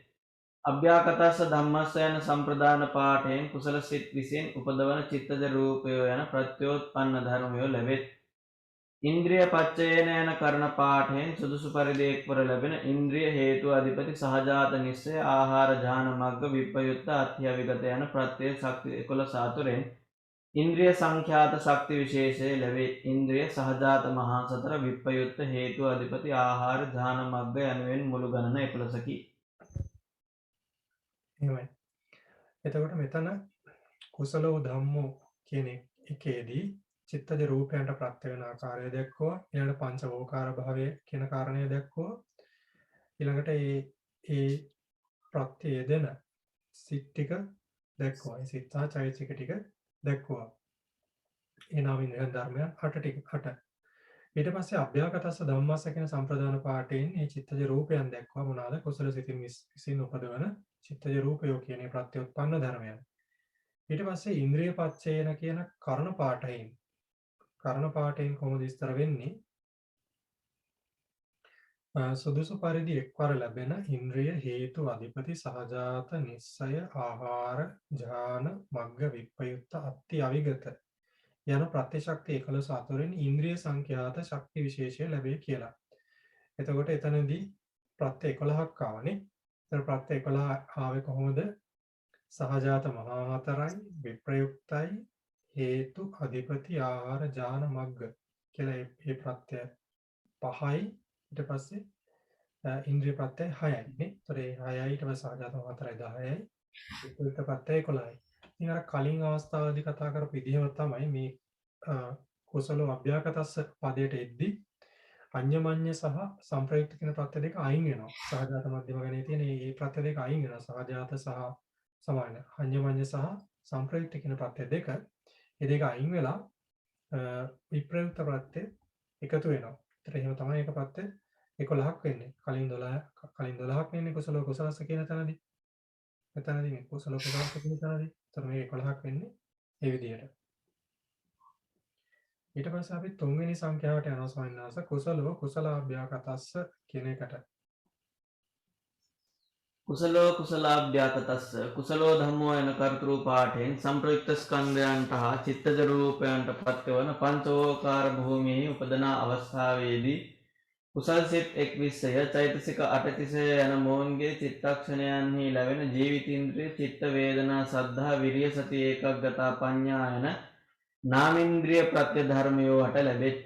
අභ්‍යාකතස්ස ධම්මස්ස යන සම්ප්‍රදාන පාඨයෙන් කුසල සිත් විසින් උපදවන චිත්තජ රූපය යන ප්‍රත්‍යෝත්පන්න ධර්මයෝ ලැබෙත්. ඉන්ද්‍රිය පච්චයේන යන කරන පාඨයෙන් සුදුසු පරිදි එක්වර ලැබෙන ඉන්ද්‍රිය හේතු අධිපති සහජාත නිස්සය ආහාර ඥාන මග්ග විප්පයුත්ත අත්‍යවිගත යන ප්‍රත්‍ය ශක්ති 11 අතුරෙන් ඉන්ද්‍රිය සංඛ්‍යාත ශක්ති විශේෂය ලැබේ. ඉන්ද්‍රිය සහජාත මහා සතර විප්පයුත්ත හේතු අධිපති ආහාර ඥාන මග්ග යනුවෙන් මුළු ගණන 11කි. එහෙමයි. එතකොට මෙතන කුසලෝ ධම්මෝ කියන එකේදී චිත්තජ රූපයන්ට ප්‍රත්‍ය වෙන ආකාරය දැක්වුවා. ඊළඟට පංචවෝකාර භාවය කියන කාරණය දැක්වුවා. ඊළඟට ඒ ප්‍රත්‍ය දෙන සිත් ටික දැක්වුවා. ඒ සිත් සහ චෛතසික ටික දැක්වුවා. ඒ නාමින් ධර්මයන් 8. ඊට පස්සේ අභ්‍යාකතස්ස ධම්මස්ස කියන සම්ප්‍රදාන පාඨයෙන් මේ චිත්තජ රූපයන් දැක්වුවා. මොනවාද? කුසල සිතින් විසින් උපදවන චිත්තජ රූපයෝ කියන ප්‍රත්‍යඋත්පන්න ධර්මයන්. ඊට පස්සේ ඉන්ද්‍රිය පච්චේන කියන කර්ණ පාඨයෙන් කොහොමද විස්තර වෙන්නේ? සුදුසු පරිදි එක්වර ලැබෙන ඉන්ද්‍රිය හේතු අධිපති සහජාත නිස්සය ආහාර ඥාන මග්ග විප්පයුත්ත අත්ති අවිගත යන ප්‍රත්‍යශක්ති 11 අතුරින් ඉන්ද්‍රිය සංඛ්‍යාත ශක්ති විශේෂය ලැබේ කියලා. එතකොට එතනදී ප්‍රත්‍ය 11ක් ආවනේ. ඒතර ප්‍රත්‍ය 11 ආවේ කොහොමද? සහජාත මහා හතරයි විප්‍රයුක්තයි හේතු අධිපති ආහාර ජාන මග්ග කියලා මේ ප්‍රත්‍යය 5යි ඊට පස්සේ ඉන්ද්‍රිය ප්‍රත්‍යය 6යි නේ. ඒතර ඒ 6යි ඊට පස්සේ සහජාත මහා හතරයි 10යි විප්‍රයුක්ත ප්‍රත්‍යය 11යි. ඉතින් අර කලින් අවස්ථාවේදී කතා කරපු විදිහම තමයි මේ කුසලෝ අභ්‍යාකතස්ස පදයට එද්දී අඤ්ඤමඤ්ඤ සහ සංප්‍රයුක්ත කියන ප්‍රත්‍ය දෙක අයින් වෙනවා. සහජාත මධ්‍යම ගණයේ තියෙන මේ ප්‍රත්‍ය දෙක අයින් වෙනවා. සහජාත සහ සමාන අඤ්ඤමඤ්ඤ සහ සංප්‍රයුක්ත කියන ප්‍රත්‍ය දෙක මේ දෙක අයින් වෙලා විප්‍රයුක්ත ප්‍රත්‍ය එකතු වෙනවා. ඒතර එහෙම තමයි ඒක ප්‍රත්‍ය 11ක් වෙන්නේ. කලින් 12ක් වෙන්නේ කුසලෝ කුසලස්ස කියන තැනදී. මෙතනදී මේ කුසලෝ කුසලස්ස කියන තැනදී. ඒතර මේ 11ක් වෙන්නේ මේ විදිහට. ඊට පස්සේ අපි තුන්වෙනි සංඛ්‍යාවට යනවා ස්වාමීන් වහන්සේ කුසලෝ කුසලාභ්‍යාකතස්ස කියන එකට. කුසලෝ කුසලාභ්‍යාකතස්ස කුසලෝ ධම්මෝ යන කර්තෘ පාඨයෙන් සංප්‍රයුක්ත ස්කන්ධයන්ට හා චිත්තජ රූපයන්ට පත්වන පංචෝකාර භූමියේ උපදන අවස්ථාවේදී කුසල් සිත් 21 චෛතසික 830 යන මොවුන්ගේ චිත්තක්ෂණයන්හි ලැබෙන ජීවිතේන්ද්‍රිය චිත්ත වේදනා සද්ධා විරිය සති ඒකග්ගතා පඤ්ඤා යන නාමේන්ද්‍රිය ප්‍රත්‍ය ධර්මයෝ හට ලැබෙත්.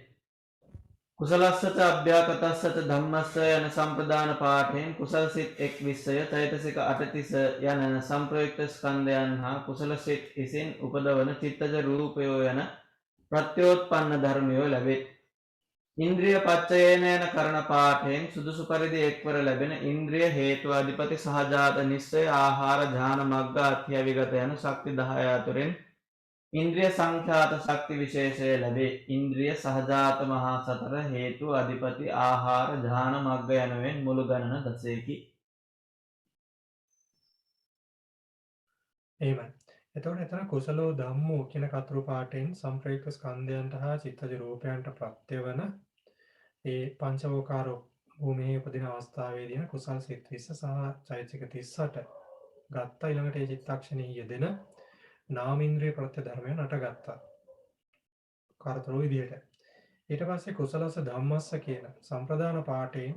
කුසලස්සච අභ්‍යාකතස්සච ධම්මස්ස යන සම්ප්‍රදාන පාඨයෙන් කුසල් සිත් 21 චෛතසික 830 යන සංප්‍රයුක්ත ස්කන්ධයන් හා කුසල සිත් විසින් උපදවන චිත්තජ රූපයෝ යන ප්‍රත්‍යෝත්පන්න ධර්මයෝ ලැබෙත්. ඉන්ද්‍රිය පච්චයේන යන කරණ පාඨයෙන් සුදුසු පරිදි එක්වර ලැබෙන ඉන්ද්‍රිය හේතු අධිපති සහජාත නිස්සය ආහාර ධාන මග්ග අත්‍යවිගත යන ශක්ති 10 අතුරෙන් ඉන්ද්‍රිය සංඛ්‍යාත ශක්ති විශේෂය ලැබේ. ඉන්ද්‍රිය සහජාත මහා සතර හේතු අධිපති ආහාර ධාන මග්ග යනුවෙන් මුළු ගණන 10කි. එහෙමයි. එතකොට එතන කුසලෝ ධම්මෝ කියන කතරු පාඨයෙන් සංප්‍රයුක්ත ස්කන්ධයන්ට හා චිත්තජ රූපයන්ට ප්‍රත්‍යවන ඒ පංචවෝකාර භූමියේ උපදින අවස්ථාවේදී කුසල් සිත් 20 සහ චෛතසික 38 ගත්තා. ඊළඟට ඒ චිත්තක්ෂණයේ යෙදෙන නාමේන්ද්‍රිය ප්‍රත්‍ය ධර්මයන් අටගත්තා. කාර්තෘ විදියට. ඊට පස්සේ කුසලස ධම්මස්ස කියන සම්ප්‍රදාන පාඨයෙන්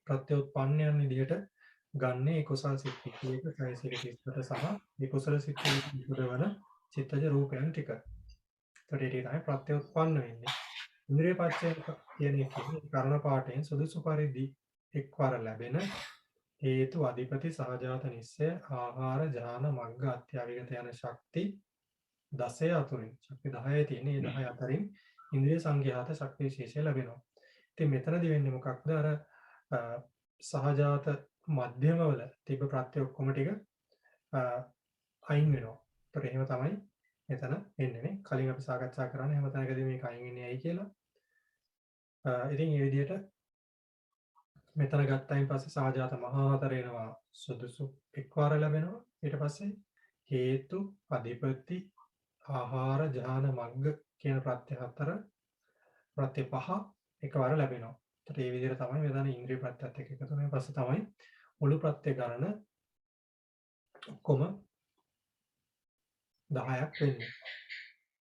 ප්‍රත්‍යඋත්පන්නයන් විදියට ගන්නේ කුසල් සිත් 21 චෛතසික 38 සහ මේ කුසල සිත් උපදවන චිත්තජ රූපයන් ටික. ඒකට ඒ තමයි ප්‍රත්‍යඋත්පන්න වෙන්නේ. ඉන්ද්‍රිය පච්චය කියන එකේ කරණ පාඨයෙන් සුදුසු පරිදි එක්වර ලැබෙන හේතු අධිපති සහජාත නිස්සය ආහාර ජාන මග්ග අත්‍යවිගත යන ශක්ති 10 අතුරින් ශක්ති 10 තියෙන මේ 10 අතරින් ඉන්ද්‍රිය සංඝාත ශක්ති විශේෂය ලැබෙනවා. ඉතින් මෙතනදී වෙන්නේ මොකක්ද? අර සහජාත මධ්‍යම වල තිබ්බ ප්‍රත්‍ය ඔක්කොම ටික අයින් වෙනවා. ඒතර එහෙම තමයි මෙතන වෙන්නේ නේ. කලින් අපි සාකච්ඡා කරන්නේ හැම තැනකදී මේක අයින් වෙන්නේ ඇයි කියලා. ඉතින් මේ විදිහට මෙතන ගත්තයින් පස්සේ සහජාත මහා හතර එනවා සුදුසු එක්වර ලැබෙනවා. ඊට පස්සේ හේතු අධිපති ආහාර ජාන මග්ග කියන ප්‍රත්‍ය හතර ප්‍රත්‍ය පහ එකවර ලැබෙනවා. ඒත් මේ විදිහට තමයි මෙතන ඉන්ද්‍රිය ප්‍රත්‍යත් එක්ක එකතු වෙන පස්සේ තමයි මුළු ප්‍රත්‍ය ගණන ඔක්කොම 10ක් වෙන්නේ.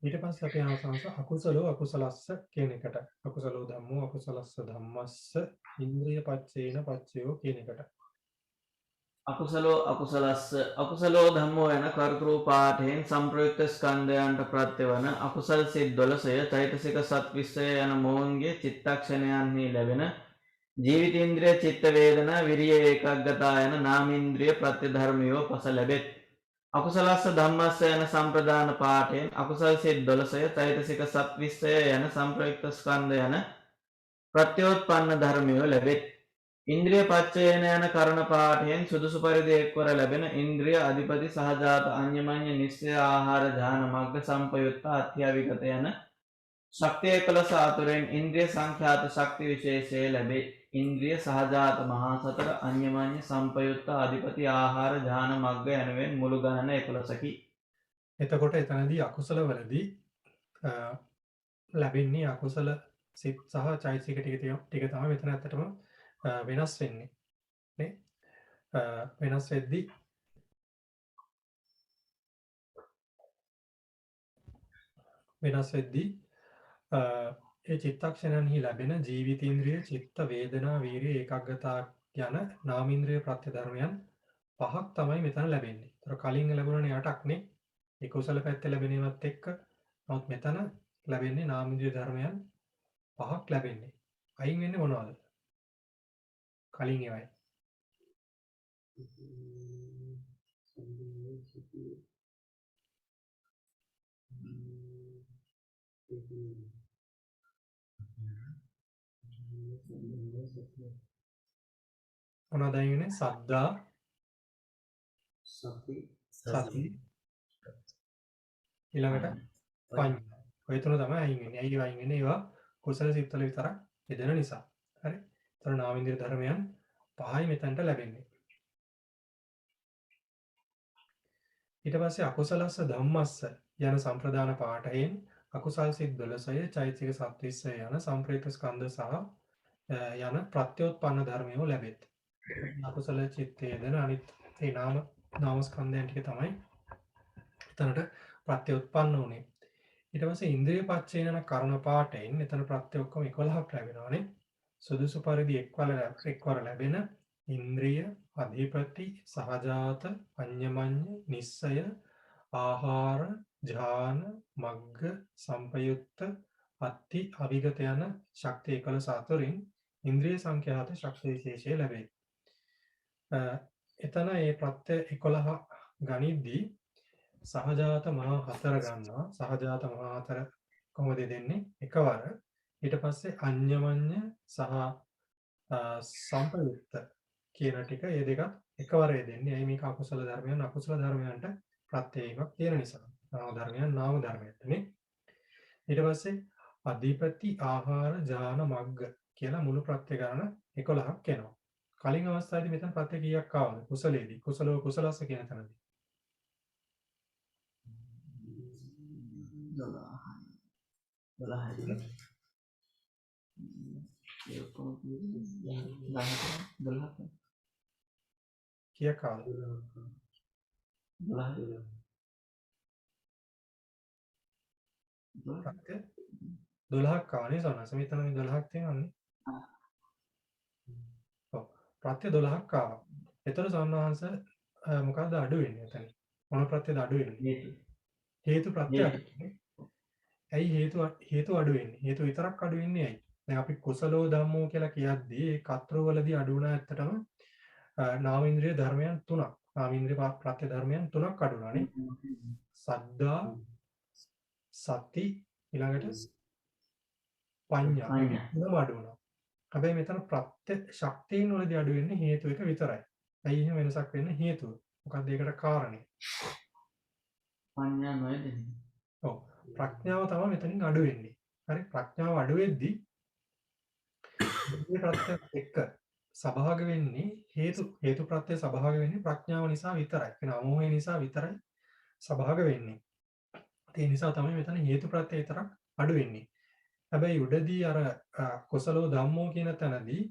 ඊට පස්සේ අපි අවසානස අකුසලෝ අකුසලස්ස කියන එකට අකුසලෝ ධම්මෝ අකුසලස්ස ධම්මස්ස ඉන්ද්‍රිය පච්චේන පච්චයෝ කියන එකට අකුසලෝ ධම්මෝ යන කර්තෘ පාඨයෙන් සංප්‍රයුක්ත ස්කන්ධයන්ට ප්‍රත්‍යවන අකුසල් සිත් 12 චෛතසික 20 යන මොවුන්ගේ චිත්තක්ෂණයන්හි ලැබෙන ජීවිතේන්ද්‍රිය චිත්ත වේදනා විරිය ඒකග්ගතා යන නාමේන්ද්‍රිය ප්‍රත්‍ය ධර්මයෝ පස ලැබෙත්. අකුසලස්ස ධම්මස්ස යන සම්ප්‍රදාන පාඨයෙන් අකුසල් සිත් 12 චෛතසික 20 යන සංප්‍රයුක්ත ස්කන්ධ යන ප්‍රත්‍යෝත්පන්න ධර්මයෝ ලැබෙත්. ඉන්ද්‍රිය පච්චයේන යන කරණ පාඨයෙන් සුදුසු පරිදි එක්වර ලැබෙන ඉන්ද්‍රිය අධිපති සහජාත අඤ්ඤමඤ්ඤ නිස්සය ආහාර ධාන මග්ග සම්පයුක්ත අත්‍යවිගත යන ශක්තිය 11 අතුරෙන් ඉන්ද්‍රිය සංඛ්‍යාත ශක්ති විශේෂය ලැබේ. ඉන්ද්‍රිය සහජාත මහා සතර අඤ්ඤමඤ්ඤ සම්පයුක්ත අධිපති ආහාර ධාන මග්ග යනුවෙන් මුළු ගණන 11කි. එතකොට එතනදී අකුසල වලදී ලැබෙන්නේ අකුසල සිත් සහ චෛතසික ටික තමයි මෙතන ඇත්තටම වෙනස් වෙන්නේ නේ. වෙනස් වෙද්දී ඒ චිත්තක්ෂණන්හි ලැබෙන ජීවිතේන්ද්‍රිය චිත්ත වේදනා වීරිය ඒකග්ගතා යන නාමේන්ද්‍රිය ප්‍රත්‍ය ධර්මයන් 5ක් තමයි මෙතන ලැබෙන්නේ. ඒතර කලින් ලැබුණනේ 8ක් නේ. ඒ කුසල පැත්තේ ලැබෙනවත් එක්ක නමුත් මෙතන ලැබෙන්නේ නාමීන්ද්‍රිය ධර්මයන් 5ක් ලැබෙන්නේ. අයින් වෙන්නේ මොනවද? කලින් ඒවයි. මොනවද අයින් වෙන්නේ? සද්දා, සති, ඊළඟට පඤ්ඤා. ඔය තුන තමයි අයින් වෙන්නේ. ඇයි අයින් වෙන්නේ? ඒවා කුසල සිත්වල විතරක් යෙදෙන නිසා. හරි. ඒතර නාමීන්ද්‍රිය ධර්මයන් 5යි මෙතනට ලැබෙන්නේ. ඊට පස්සේ අකුසලස්ස ධම්මස්ස යන සම්ප්‍රදාන පාඨයෙන් අකුසල් සිත් 12 චෛතසික 26 යන සම්ප්‍රේත ස්කන්ධ සහ යන ප්‍රත්‍යෝත්පන්න ධර්මයෝ ලැබෙත්. අකුසල චිත්තයේ දෙන අනිත් ඒ නාම ස්කන්ධයන් ටික තමයි එතනට ප්‍රත්‍යෝත්පන්න උනේ. ඊට පස්සේ ඉන්ද්‍රිය පච්චේන කර්ණ පාඨයෙන් එතන ප්‍රත්‍ය ඔක්කොම 11ක් ලැබෙනවානේ. සුදුසු පරිදි එක්වර ලැබෙන ඉන්ද්‍රිය අධිපති සහජාත අඤ්ඤමඤ්ඤ නිස්සය ආහාර ඥාන මග්ග සම්පයුක්ත අත්ති අවිගත යන ශක්තිය 11 අතරින් ඉන්ද්‍රිය සංඛ්‍යාත ශක්ති විශේෂය ලැබේ. එතන මේ ප්‍රත්‍ය 11 ගනිද්දී සහජාත මහා 4 ගන්නවා. සහජාත මහා 4 කොහොමද දෙන්නේ? එකවර. ඊට පස්සේ අඤ්ඤමඤ්ඤ සහ සම්පයුක්ත කියන ටික මේ දෙක එකවර දෙන්නේ. ඇයි මේක අකුසල ධර්මයන් අකුසල ධර්මයන්ට ප්‍රත්‍යයයක් තියෙන නිසා. නාම ධර්මයන් නාම ධර්මයන්ටනේ. ඊට පස්සේ අධිපති ආහාර ඥාන මග්ග කියලා මුළු ප්‍රත්‍ය ගණන 11ක් එනවා. කලින් අවස්ථාවේදී මෙතන ප්‍රත්‍ය කීයක් ආවද? කුසලයේදී. කුසලෝ කුසලස්ස කියන තැනදී. 12 කීයක් ආවද? 12ක් ආවනේ සෝනස. මෙතන මේ 12ක් තියෙනවානේ. ඔව්. ප්‍රත්‍ය 12ක් ආවා. ඒතර සෝනවංශ මොකද්ද අඩු වෙන්නේ එතන? මොන ප්‍රත්‍යද අඩු වෙන්නේ? හේතු ප්‍රත්‍ය අඩු වෙන්නේ. ඇයි හේතු අඩු වෙන්නේ? හේතු විතරක් අඩු වෙන්නේ ඇයි? දැන් අපි කුසලෝ ධම්මෝ කියලා කියද්දී ඒ කත්‍රවලදී අඩු වුණා ඇත්තටම නාමීන්ද්‍රිය ධර්මයන් 3ක්. නාමීන්ද්‍රිය ප්‍රත්‍ය ධර්මයන් 3ක් අඩු වුණානේ. සද්දා සති ඊළඟට පඤ්ඤා තුනම අඩු වුණා. හැබැයි මෙතන ප්‍රත්‍ය ශක්තියින් වලදී අඩු වෙන්නේ හේතු එක විතරයි. ඇයි එහෙම වෙනසක් වෙන්නේ? හේතුව. මොකක්ද ඒකට කාරණේ? පඤ්ඤා නොයදෙන්නේ. ඔව්. ප්‍රඥාව තමයි මෙතනින් අඩු වෙන්නේ. හරි ප්‍රඥාව අඩු වෙද්දී මේ ප්‍රත්‍යත් එක්ක සබහාග වෙන්නේ හේතු ප්‍රත්‍ය සබහාග වෙන්නේ ප්‍රඥාව නිසා විතරයි. කියන අමෝහය නිසා විතරයි සබහාග වෙන්නේ. ඒ නිසා තමයි මෙතන හේතු ප්‍රත්‍ය විතරක් අඩු වෙන්නේ. හැබැයි උඩදී අර කුසලෝ ධම්මෝ කියන තැනදී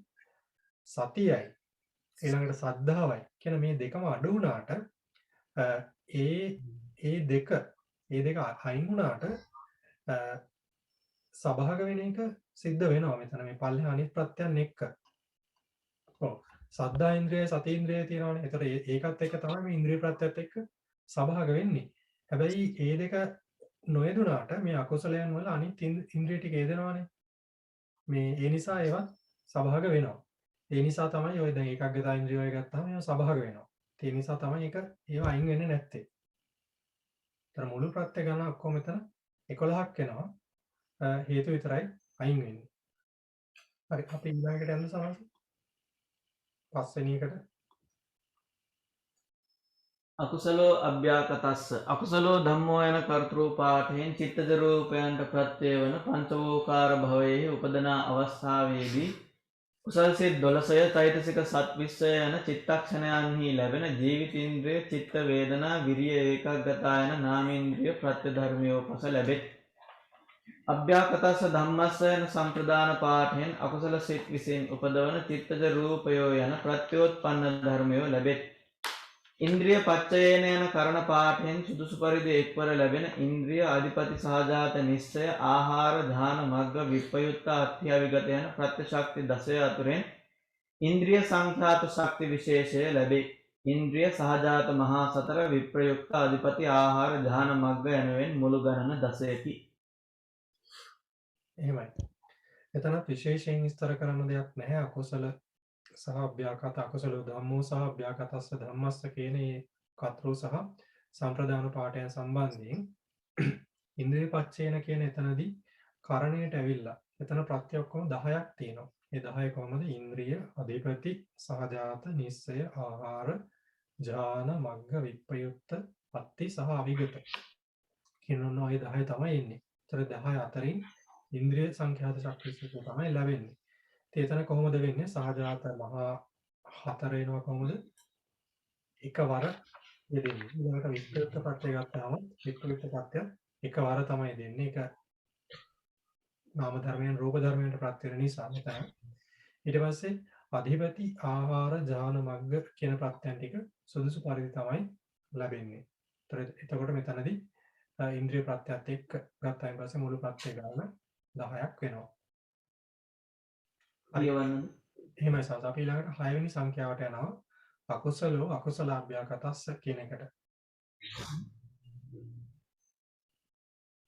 සතියයි ඊළඟට සද්ධාවයි කියන මේ දෙකම අඩු වුණාට ඒ දෙක අයින් වුණාට සබහාග වෙන එක සිද්ධ වෙනවා මෙතන මේ පල්ලේ අනිත් ප්‍රත්‍යයන් එක්ක. ඔව්. සද්ධා ඉන්ද්‍රිය සති ඉන්ද්‍රිය තියෙනවානේ. ඒතර ඒකත් එක්ක තමයි මේ ඉන්ද්‍රිය ප්‍රත්‍යයත් එක්ක සබහාග වෙන්නේ. හැබැයි ඒ දෙක නොයදුනාට මේ අකුසලයන් වල අනිත් ඉන්ද්‍රිය ටික යෙදෙනවානේ. මේ ඒ නිසා ඒවත් සබහාග වෙනවා. ඒ නිසා තමයි ඔය දැන් ඒකග්ගතා ඉන්ද්‍රිය ඔය ගත්තාම ඒවා සබහාග වෙනවා. ඒ නිසා තමයි ඒවා අයින් වෙන්නේ නැත්තේ. ඒතර මුළු ප්‍රත්‍ය ගණන ඔක්කොම මෙතන 11ක් එනවා. හේතු විතරයි අයින් වෙන්නේ. හරි අපි ඊළඟට යන්න සමහර පස්වෙනි එකට අකුසලෝ අභ්‍යාකතස්ස අකුසලෝ ධම්මෝ යන කර්තෘ පාඨයෙන් චිත්තජ රූපයන්ට ප්‍රත්‍ය වන පංචවෝකාර භවයේ උපදනා අවස්ථාවේදී කුසල් සිත් 12 චෛතසික 26 යන චිත්තක්ෂණයන්හි ලැබෙන ජීවිතේන්ද්‍රය චිත්ත වේදනා විරිය ඒකග්ගතා යන නාමේන්ද්‍රිය ප්‍රත්‍ය ධර්මයෝ පස ලැබෙත්. අභ්‍යාකතස්ස ධම්මස්ස යන සම්ප්‍රදාන පාඨයෙන් අකුසල සිත් විසින් උපදවන චිත්තජ රූපයෝ යන ප්‍රත්‍යෝත්පන්න ධර්මයෝ ලැබෙත්. ඉන්ද්‍රිය පච්චයේන යන කරණ පාඨයෙන් සුදුසු පරිදි එක්වර ලැබෙන ඉන්ද්‍රිය අධිපති සහජාත නිස්සය ආහාර ඥාන මග්ග විප්පයුත්ත අත්‍යවිගත යන ප්‍රත්‍ය ශක්ති 16 අතුරෙන් ඉන්ද්‍රිය සංඛ්‍යාත ශක්ති විශේෂය ලැබේ. ඉන්ද්‍රිය සහජාත මහා සතර විප්‍රයුක්ත අධිපති ආහාර ධාන මග්ග යනුවෙන් මුළු ගණන 10කි. එහෙමයි. එතනත් විශේෂයෙන් විස්තර කරන්න දෙයක් නැහැ. අකුසල සහ අභ්‍යාකත අකුසල ධම්මෝ සහ අභ්‍යාකතස්ස ධම්මස්ස කියන මේ කතෘ සහ සම්ප්‍රදාන පාඨයන් සම්බන්ධයෙන් ඉන්ද්‍රිය පච්චේන කියන එතනදී කරණයට ඇවිල්ලා එතන ප්‍රත්‍ය ඔක්කොම 10ක් තියෙනවා. ඒ 10 කොහොමද? ඉන්ද්‍රිය, අධිපති, සහජාත, නිස්සය, ආහාර, ජාන, මග්ග, විප්‍රයුක්ත, පත්ති සහ අවිගත කියන ඔය 10 තමයි එන්නේ. ඒතර 10 අතරින් ඉන්ද්‍රිය සංඛ්‍යාත ශක්තිය තමයි ලැබෙන්නේ. එතන කොහොමද වෙන්නේ? සහජාත මහා 4 එනවා කොහොමද? එකවර යෙදෙන්නේ. ඊළඟට විප්‍රයුක්ත ප්‍රත්‍ය ගත්තාම විප්‍රයුක්ත ප්‍රත්‍ය එකවර තමයි දෙන්නේ. ඒක නාම ධර්මයන් රූප ධර්මයන්ට ප්‍රත්‍ය වෙන නිසා මෙතන. ඊට පස්සේ අධිපති ආහාර ජාන මග්ග කියන ප්‍රත්‍යයන් ටික සුදුසු පරිදි තමයි ලැබෙන්නේ. එතකොට මෙතනදී ඉන්ද්‍රිය ප්‍රත්‍යයත් එක්ක ගත්තායින් පස්සේ මුළු ප්‍රත්‍ය ගන්න 10ක් වෙනවා. කියවන්නද? එහෙමයි සාස. අපි ඊළඟට 6 වෙනි සංඛ්‍යාවට යනවා. අකුසලෝ අකුසල අභ්‍යාකතස්ස කියන එකට.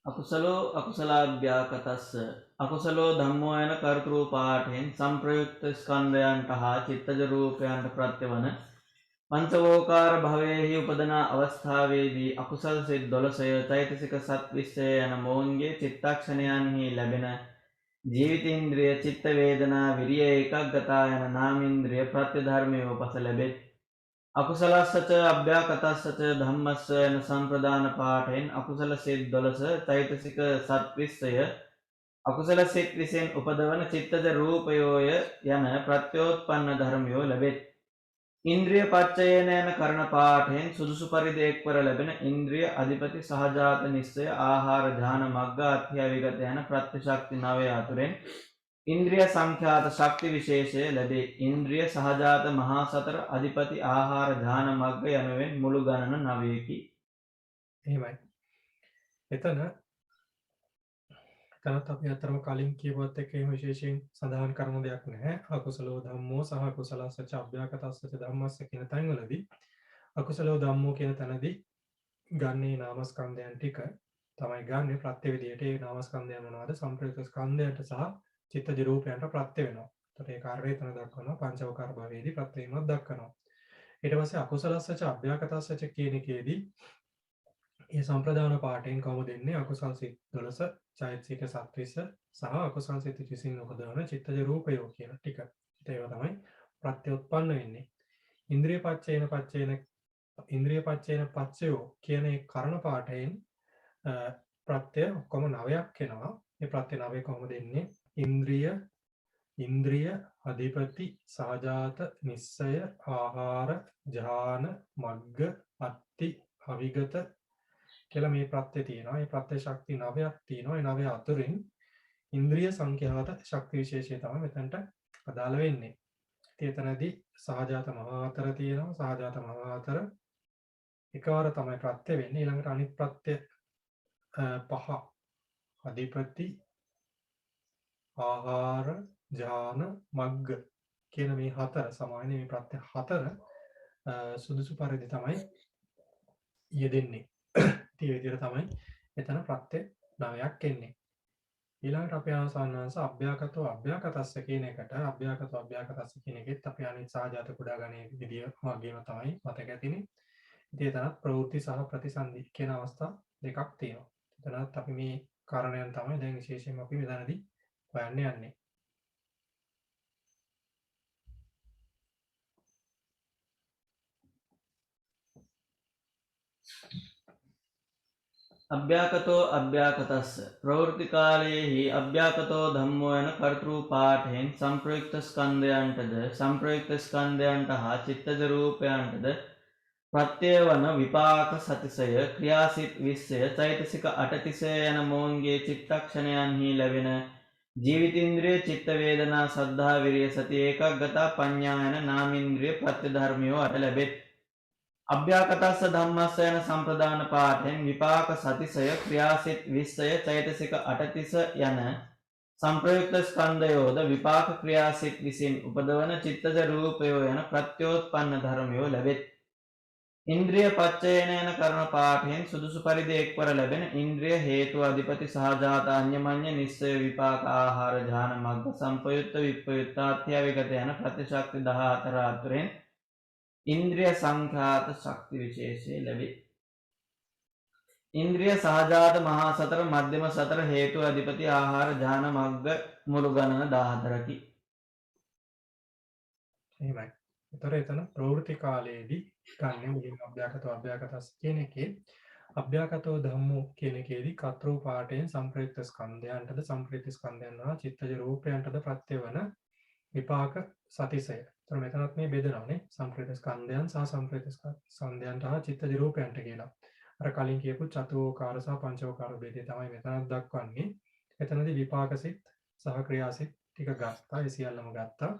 අකුසලෝ අකුසලාභ්‍යාකතස්ස අකුසලෝ ධම්මෝ යන කර්තෘ පාඨයෙන් සංප්‍රයුක්ත ස්කන්ධයන්ට හා චිත්තජ රූපයන්ට ප්‍රත්‍යවන පංචවෝකාර භවයේහි උපදන අවස්ථාවේදී අකුසල් සිත් 12 චෛතසික සත් 20 යන මොවුන්ගේ චිත්තක්ෂණයන්හි ලැබෙන ජීවිතේන්ද්‍රිය චිත්ත වේදනා විරිය ඒකග්ගතා යන නාමේන්ද්‍රිය ප්‍රත්‍ය ධර්මයේ උපස ලැබෙත්. අකුසලස්සච අභ්‍යාකතස්සච ධම්මස්ස යන සම්ප්‍රදාන පාඨයෙන් අකුසල සිත් 12 චෛතසික සත් 20 අකුසල සිත් 20න් උපදවන චිත්තජ රූපයෝය යන ප්‍රත්‍යෝත්පන්න ධර්මයෝ ලැබෙත්. ඉන්ද්‍රිය පච්චයේන යන කරණ පාඨයෙන් සුදුසු පරිදි එක්වර ලැබෙන ඉන්ද්‍රිය අධිපති සහජාත නිස්සය ආහාර ධාන මග්ග අත්‍යවිගත යන ප්‍රත්‍යශක්ති 9 අතුරෙන් ඉන්ද්‍රිය සංඛ්‍යාත ශක්ති විශේෂය ලැබේ. ඉන්ද්‍රිය සහජාත මහා සතර අධිපති ආහාර ධාන මග්ග යනුවෙන් මුළු ගණන 9කි. එහෙමයි. එතනත් අපි අතරම කලින් කියපුවත් එක්ක එහෙම විශේෂයෙන් සඳහන් කරන දෙයක් නැහැ. අකුසලෝ ධම්මෝ සහ කුසලස්සච අභ්‍යාකතස්සච ධම්මස්ස කියන තැන්වලදී අකුසලෝ ධම්මෝ කියන තැනදී ගන්නේ නාමස්කන්ධයන් ටික තමයි ගන්න ප්‍රත්‍ය විදියට. ඒ නාමස්කන්ධයන් මොනවාද? සංප්‍රයුක්ත ස්කන්ධයන්ට සහ චිත්තජ රූපයන්ට ප්‍රත්‍ය වෙනවා. ඒතට ඒ කාර්යය එතන දක්වනවා. පංචවකාර භවයේදී ප්‍රත්‍ය වීමක් දක්වනවා. ඊට පස්සේ අකුසලස්සච අභ්‍යාකතස්සච කියන එකේදී මේ සම්ප්‍රදාන පාඨයෙන් කොහොමද දෙන්නේ? අකුසල් සිත් 12 චෛතසික සත්විස සහ අකුසල් සිත් 20 උපදවන චිත්තජ රූපයෝ කියන ටික. ඒවා තමයි ප්‍රත්‍යඋත්පන්න වෙන්නේ. ඉන්ද්‍රිය පච්චේන පච්චයෝ කියන ඒ කරණ පාඨයෙන් ප්‍රත්‍ය ඔක්කොම 9ක් එනවා. මේ ප්‍රත්‍ය 9 කොහොමද එන්නේ? ඉන්ද්‍රිය අධිපති සහජාත නිස්සය ආහාර ජාන මග්ග අත්ති අවිගත කියලා මේ ප්‍රත්‍ය තියෙනවා. මේ ප්‍රත්‍ය ශක්ති 9ක් තියෙනවා. ඒ 9 අතරින් ඉන්ද්‍රිය සංඛ්‍යාත ශක්ති විශේෂය තමයි මෙතනට අදාළ වෙන්නේ. එතනදී සහජාත මහා අතර තියෙනවා. සහජාත මහා අතර එකවර තමයි ප්‍රත්‍ය වෙන්නේ. ඊළඟට අනිත් ප්‍රත්‍ය 5 අධිපති ආහාර ජාන මග්ග කියන මේ 4 සමාන මේ ප්‍රත්‍ය 4 සුදුසු පරිදි තමයි යෙදෙන්නේ. ඒ විදිහට තමයි එතන ප්‍රත්‍ය 9ක් එන්නේ. ඊළඟට අපි ආසන්නංශ අභ්‍යාකතෝ අභ්‍යාකතස්ස කියන එකට අභ්‍යාකතස්ස කියන එකෙත් අපි අනිත් සහජාත කුඩා ගණයේ විදිය වගේම තමයි මතක ඇතිනේ. ඉතින් එතනත් ප්‍රවෘත්ති සහ ප්‍රතිසන්දි කියන අවස්ථා දෙකක් තියෙනවා. එතනත් අපි මේ කාරණයන් තමයි දැන් විශේෂයෙන්ම අපි මෙතනදී හොයන්න යන්නේ. අභ්‍යාකතෝ අභ්‍යාකතස්ස ප්‍රවෘත්ති කාලයේහි අභ්‍යාකතෝ ධම්මෝ යන කර්තෘ පාඨයෙන් සංප්‍රයුක්ත ස්කන්ධයන්ටද සංප්‍රයුක්ත ස්කන්ධයන්ට හා චිත්තජ රූපයන්ටද ප්‍රත්‍ය වන විපාක සතිසය ක්‍රියාසිත 20 චෛතසික 8 යන මොවුන්ගේ චිත්තක්ෂණයන්හි ලැබෙන ජීවිතේන්ද්‍රිය චිත්ත වේදනා සද්ධා විරිය සති ඒකග්ගතා පඤ්ඤා යන නාමේන්ද්‍රිය ප්‍රත්‍ය ධර්මියෝ අට ලැබෙත්. අභ්‍යාකතස්ස ධම්මස්ස යන සම්ප්‍රදාන පාඨයෙන් විපාක සතිසය ක්‍රියාසිත 20 චෛතසික 8 යන සංප්‍රයුක්ත ස්කන්ධයෝද විපාක ක්‍රියාසිත 20 උපදවන චිත්තජ රූපයෝ යන ප්‍රත්‍යෝත්පන්න ධර්මයෝ ලැබෙත්. ඉන්ද්‍රිය පච්චයන යන කරන පාඨයෙන් සුදුසු පරිදි එක්වර ලැබෙන ඉන්ද්‍රිය හේතු අධිපති සහජාත අඤ්ඤමඤ්ඤ නිස්සය විපාක ආහාර ඥාන මග්ග සම්පයුත්ත විප්පයුත්ත අත්‍යවිගත යන ප්‍රතිශක්ති 14 අතුරෙන් ඉන්ද්‍රිය සංඛ්‍යාත ශක්ති විශේෂය ලැබේ. ඉන්ද්‍රිය සහජාත මහා සතර මධ්‍යම සතර හේතු අධිපති ආහාර ඥාන මග්ග මුළු ගණන 14කි. එහෙමයි. ඒතර එතන ප්‍රවෘත්ති කාලයේදී ගන්න මුලින් අභ්‍යාකතස් කියන එකේ අභ්‍යාකතෝ ධම්මෝ කියන එකේදී කතරූ පාඨයෙන් සංප්‍රයුක්ත ස්කන්ධයන්ටද සංප්‍රයුක්ත ස්කන්ධයන් හා චිත්තජ රූපයන්ටද ප්‍රත්‍ය වන විපාක සතිසය. ඒතර මෙතනත් මේ බෙදනවානේ සංප්‍රයුක්ත ස්කන්ධයන් සහ සංප්‍රයුක්ත ස්කන්ධයන්ට හා චිත්තජ රූපයන්ට කියලා. අර කලින් කියපු චතුෝකාර සහ පංචෝකාර බෙදේ තමයි මෙතනත් දක්වන්නේ. එතනදී විපාකසිත සහ ක්‍රියාසිත ටික ගත්තා. ඒ සියල්ලම ගත්තා.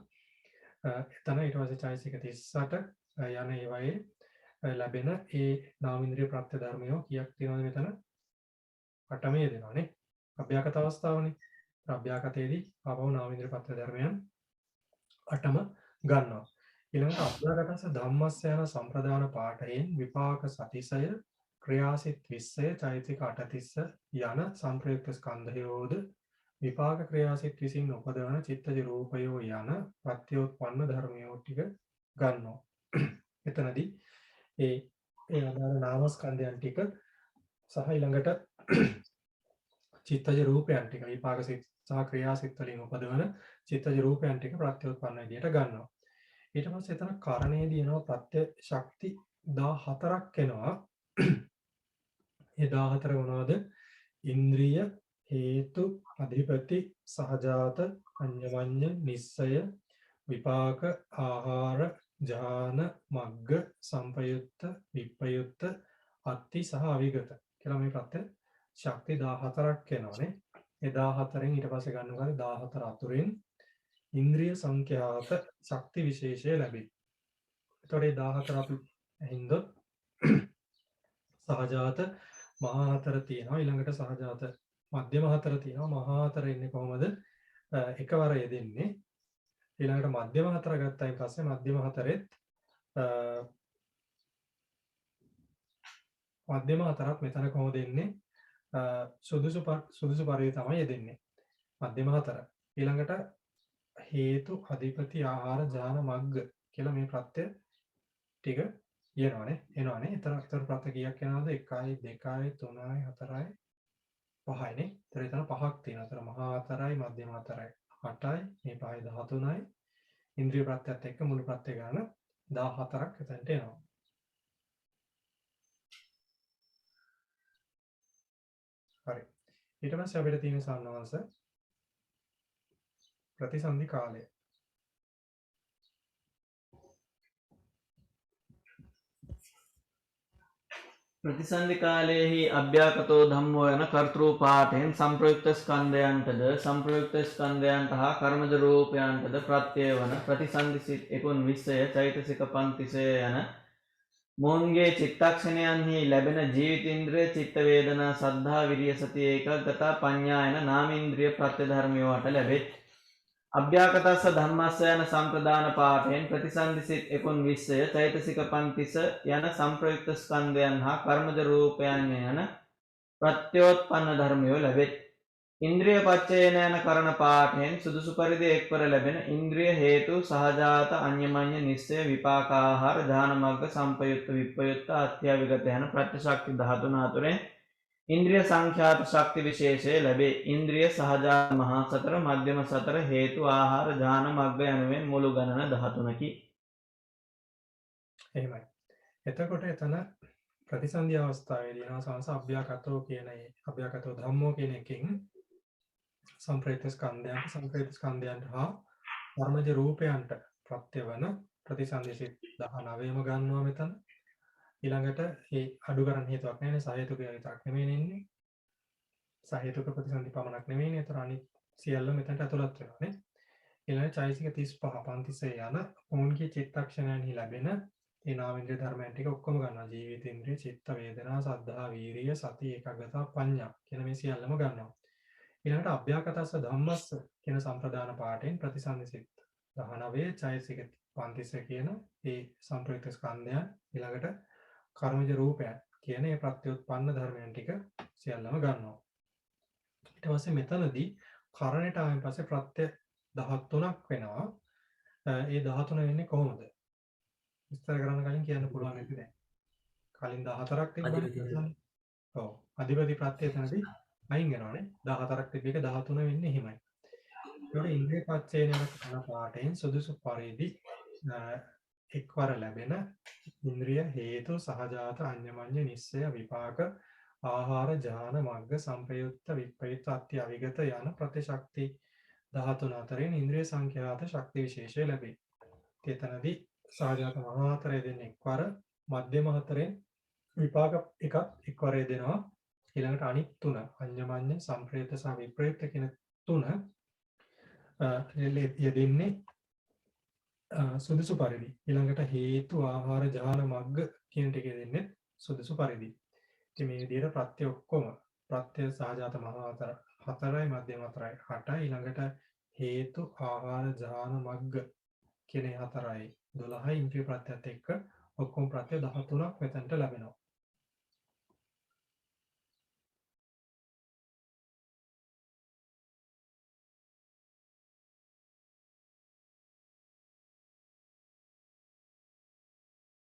එතන ඊට පස්සේ චෛතසික 38 යන ඒවායේ ලැබෙන ඒ නාමේන්ද්‍රිය ප්‍රත්‍ය ධර්මය කීයක් තියෙනවද මෙතන? 8ම යෙදෙනවානේ. අභ්‍යාකත අවස්ථාවනේ. අභ්‍යාකතයේදී ආපහු නාමේන්ද්‍රිය ප්‍රත්‍ය ධර්මයන් 8ම ගන්නවා. ඊළඟට අභ්‍යාකතස ධම්මස්ස යන සම්ප්‍රදාන පාඨයෙන් විපාක සතිසය ක්‍රියාසිත 20 චෛතසික 830 යන සංප්‍රයුක්ත ස්කන්ධයෝද විපාක ක්‍රියාසිත විසින් උපදවන චිත්තජ රූපයෝ යන ප්‍රත්‍යෝත්පන්න ධර්මයෝ ටික ගන්නවා. එතනදී ඒ අදාළ නාමස්කන්ධයන් ටික සහ ඊළඟට චිත්තජ රූපයන් ටික විපාක සිත් සහ ක්‍රියාසිත වලින් උපදවන චිත්තජ රූපයන් ටික ප්‍රත්‍යෝත්පන්න විදියට ගන්නවා. ඊට පස්සේ එතන කරණයේදී එනවා ප්‍රත්‍ය ශක්ති 14ක් එනවා. ඒ 14 මොනවද? ඉන්ද්‍රිය හේතු අධිපති සහජාත අඤ්ඤමඤ්ඤ නිස්සය විපාක ආහාර ඥාන මග්ග සම්පයුත්ත විප්පයුත්ත අත්ති සහ අවිගත කියලා මේ ප්‍රත්‍ය ශක්ති 14ක් එනවානේ. ඒ 14න් ඊට පස්සේ ගන්නවා 14 අතුරින් ඉන්ද්‍රිය සංඛ්‍යාත ශක්ති විශේෂය ලැබේ. එතකොට මේ 14 අපි හින්දොත් සහජාත මහා හතර තියෙනවා. ඊළඟට සහජාත මධ්‍යම හතර තියෙනවා. මහා හතර ඉන්නේ කොහොමද? එකවර යෙදෙන්නේ. ඊළඟට මධ්‍යම හතර ගත්තයින් පස්සේ මධ්‍යම හතරෙත් මධ්‍යම හතරත් මෙතන කොහොමද එන්නේ? සුදුසු පරිදි තමයි යෙදෙන්නේ. මධ්‍යම හතර. ඊළඟට හේතු අධිපති ආහාර ඥාන මග්ග කියලා මේ ප්‍රත්‍ය ටික එනවානේ. එතන ප්‍රත්‍ය කීයක් එනවද? 1යි 2යි 3යි 4යි 5යිනේ. එතන පහක් තියෙනවා. එතන මහා හතරයි මධ්‍යම හතරයි 8යි මේ 5යි 13යි ඉන්ද්‍රිය ප්‍රත්‍යත් එක්ක මුළු ප්‍රත්‍ය ගන්න 14ක් එතනට එනවා. හරි. ඊට පස්සේ අපිට තියෙන සම්නවංශ ප්‍රතිසන්දි කාලය. ප්‍රතිසන්දි කාලයේහි අභ්‍යාකතෝ ධම්මෝ යන කර්තෘ පාඨයෙන් සංප්‍රයුක්ත ස්කන්ධයන්ටද සංප්‍රයුක්ත ස්කන්ධයන්ට හා කර්මජ රූපයන්ටද ප්‍රත්‍ය වන ප්‍රතිසන්දි සිත් 19 චෛතසික 50 යන මොන්ගේ චිත්තක්ෂණයන්හි ලැබෙන ජීවිතේන්ද්‍රය චිත්ත වේදනා සද්ධා විරිය සති ඒකග්ගතා පඤ්ඤා යන නාමේන්ද්‍රිය ප්‍රත්‍ය ධර්මයෝට ලැබෙත්. අභ්‍යාකතස්ස ධම්මස්ස යන සම්ප්‍රදාන පාඨයෙන් ප්‍රතිසන්දි සිත් 19 චෛතසික 50 යන සංප්‍රයුක්ත ස්කන්ධයන් හා කර්මජ රූපයන් යන ප්‍රත්‍යෝත්පන්න ධර්මයෝ ලැබෙත්. ඉන්ද්‍රිය පච්චයන යන කරන පාඨයෙන් සුදුසු පරිදි එක්වර ලැබෙන ඉන්ද්‍රිය හේතු සහජාත අඤ්ඤමඤ්ඤ නිස්සය විපාක ආහාර ඥාන මග්ග සම්පයුත්ත විප්පයුත්ත අත්‍යවිගත යන ප්‍රත්‍ය ශක්ති 13 අතුරෙන් ඉන්ද්‍රිය සංඛ්‍යාත ශක්ති විශේෂය ලැබේ. ඉන්ද්‍රිය සහජාත මහා සතර මධ්‍යම සතර හේතු ආහාර ඥාන මග්ග යනුවෙන් මුළු ගණන 13කි. එහෙමයි. එතකොට එතන ප්‍රතිසන්දි අවස්ථාවේදී යනවා සංස අභ්‍යාකතෝ කියන අභ්‍යාකතෝ ධම්මෝ කියන එකෙන් සංප්‍රයුක්ත ස්කන්ධයන්ට හා කර්මජ රූපයන්ට ප්‍රත්‍ය වන ප්‍රතිසන්දි සිත් 19ම ගන්නවා මෙතන. ඊළඟට ඒ අඩු කරන් හේතුවක් නැහැ නේ. සහේතුක විතරක් නෙමෙයි ඉන්නේ. සහේතුක ප්‍රතිසන්දි පමණක් නෙමෙයිනේ. ඒතර අනිත් සියල්ල මෙතනට ඇතුළත් වෙනවා නේ. ඊළඟ චෛතසික 35 පන්තිසේ යන මොන්ගේ චිත්තක්ෂණයන්හි ලැබෙන ඒ නාමේන්ද්‍රිය ධර්මයන් ටික ඔක්කොම ගන්නවා. ජීවිතේන්ද්‍රිය, චිත්ත වේදනා, සද්ධා, වීරිය, සති, ඒකාග්‍රතාව, පඤ්ඤා කියන මේ සියල්ලම ගන්නවා. ඊළඟට අභ්‍යාකතස්ස ධම්මස්ස කියන සම්ප්‍රදාන පාඨයෙන් ප්‍රතිසන්දි සිත් 19 චෛතසික 50 කියන ඒ සංප්‍රයුක්ත ස්කන්ධයන් ඊළඟට කර්මජ රූපයන් කියන මේ ප්‍රත්‍යඋත්පන්න ධර්මයන් ටික සියල්ලම ගන්නවා. ඊට පස්සේ මෙතනදී කරණයට ආවෙන් පස්සේ ප්‍රත්‍ය 13ක් වෙනවා. ඒ 13 වෙන්නේ කොහොමද? විස්තර කරන්න කලින් කියන්න පුළුවන් නැති දැන්. කලින් 14ක් තිබ්බනේ. ඔව්. අධිපති ප්‍රත්‍ය එතනදී අයින් වෙනවානේ. 14ක් තිබ්බ එක 13 වෙන්නේ එහෙමයි. ඒකට ඉන්ද්‍රිය පච්චේන කරන පාඩයෙන් සුදුසු පරිදි එක්වර ලැබෙන ඉන්ද්‍රිය හේතු සහජාත අඤ්ඤමඤ්ඤ නිස්සය විපාක ආහාර ජාන මග්ග සංපයුක්ත විප්‍රයුක්ත අත්‍ය අවිගත යන ප්‍රතිශක්ති 13 අතරින් ඉන්ද්‍රිය සංඛ්‍යාත ශක්ති විශේෂය ලැබේ. එතනදී සහජාත මහා හතරේ දෙන්නේ එක්වර මධ්‍යම හතරෙන් විපාක එකක් එක්වර දෙනවා. ඊළඟට අනිත් තුන අඤ්ඤමඤ්ඤ සංප්‍රයුක්ත සහ විප්‍රයුක්ත කියන තුන යෙදෙන්නේ සුදුසු පරිදි. ඊළඟට හේතු ආහාර ජාන මග්ග කියන ටික දෙන්නේ සුදුසු පරිදි. ඉතින් මේ විදිහට ප්‍රත්‍ය ඔක්කොම ප්‍රත්‍ය සහජාත මහා හතරයි මධ්‍යම හතරයි 8යි ඊළඟට හේතු ආහාර ජාන මග්ග කියන හතරයි 12යි ඉන්ද්‍රිය ප්‍රත්‍යත් එක්ක ඔක්කොම ප්‍රත්‍ය 13ක් මෙතනට ලැබෙනවා.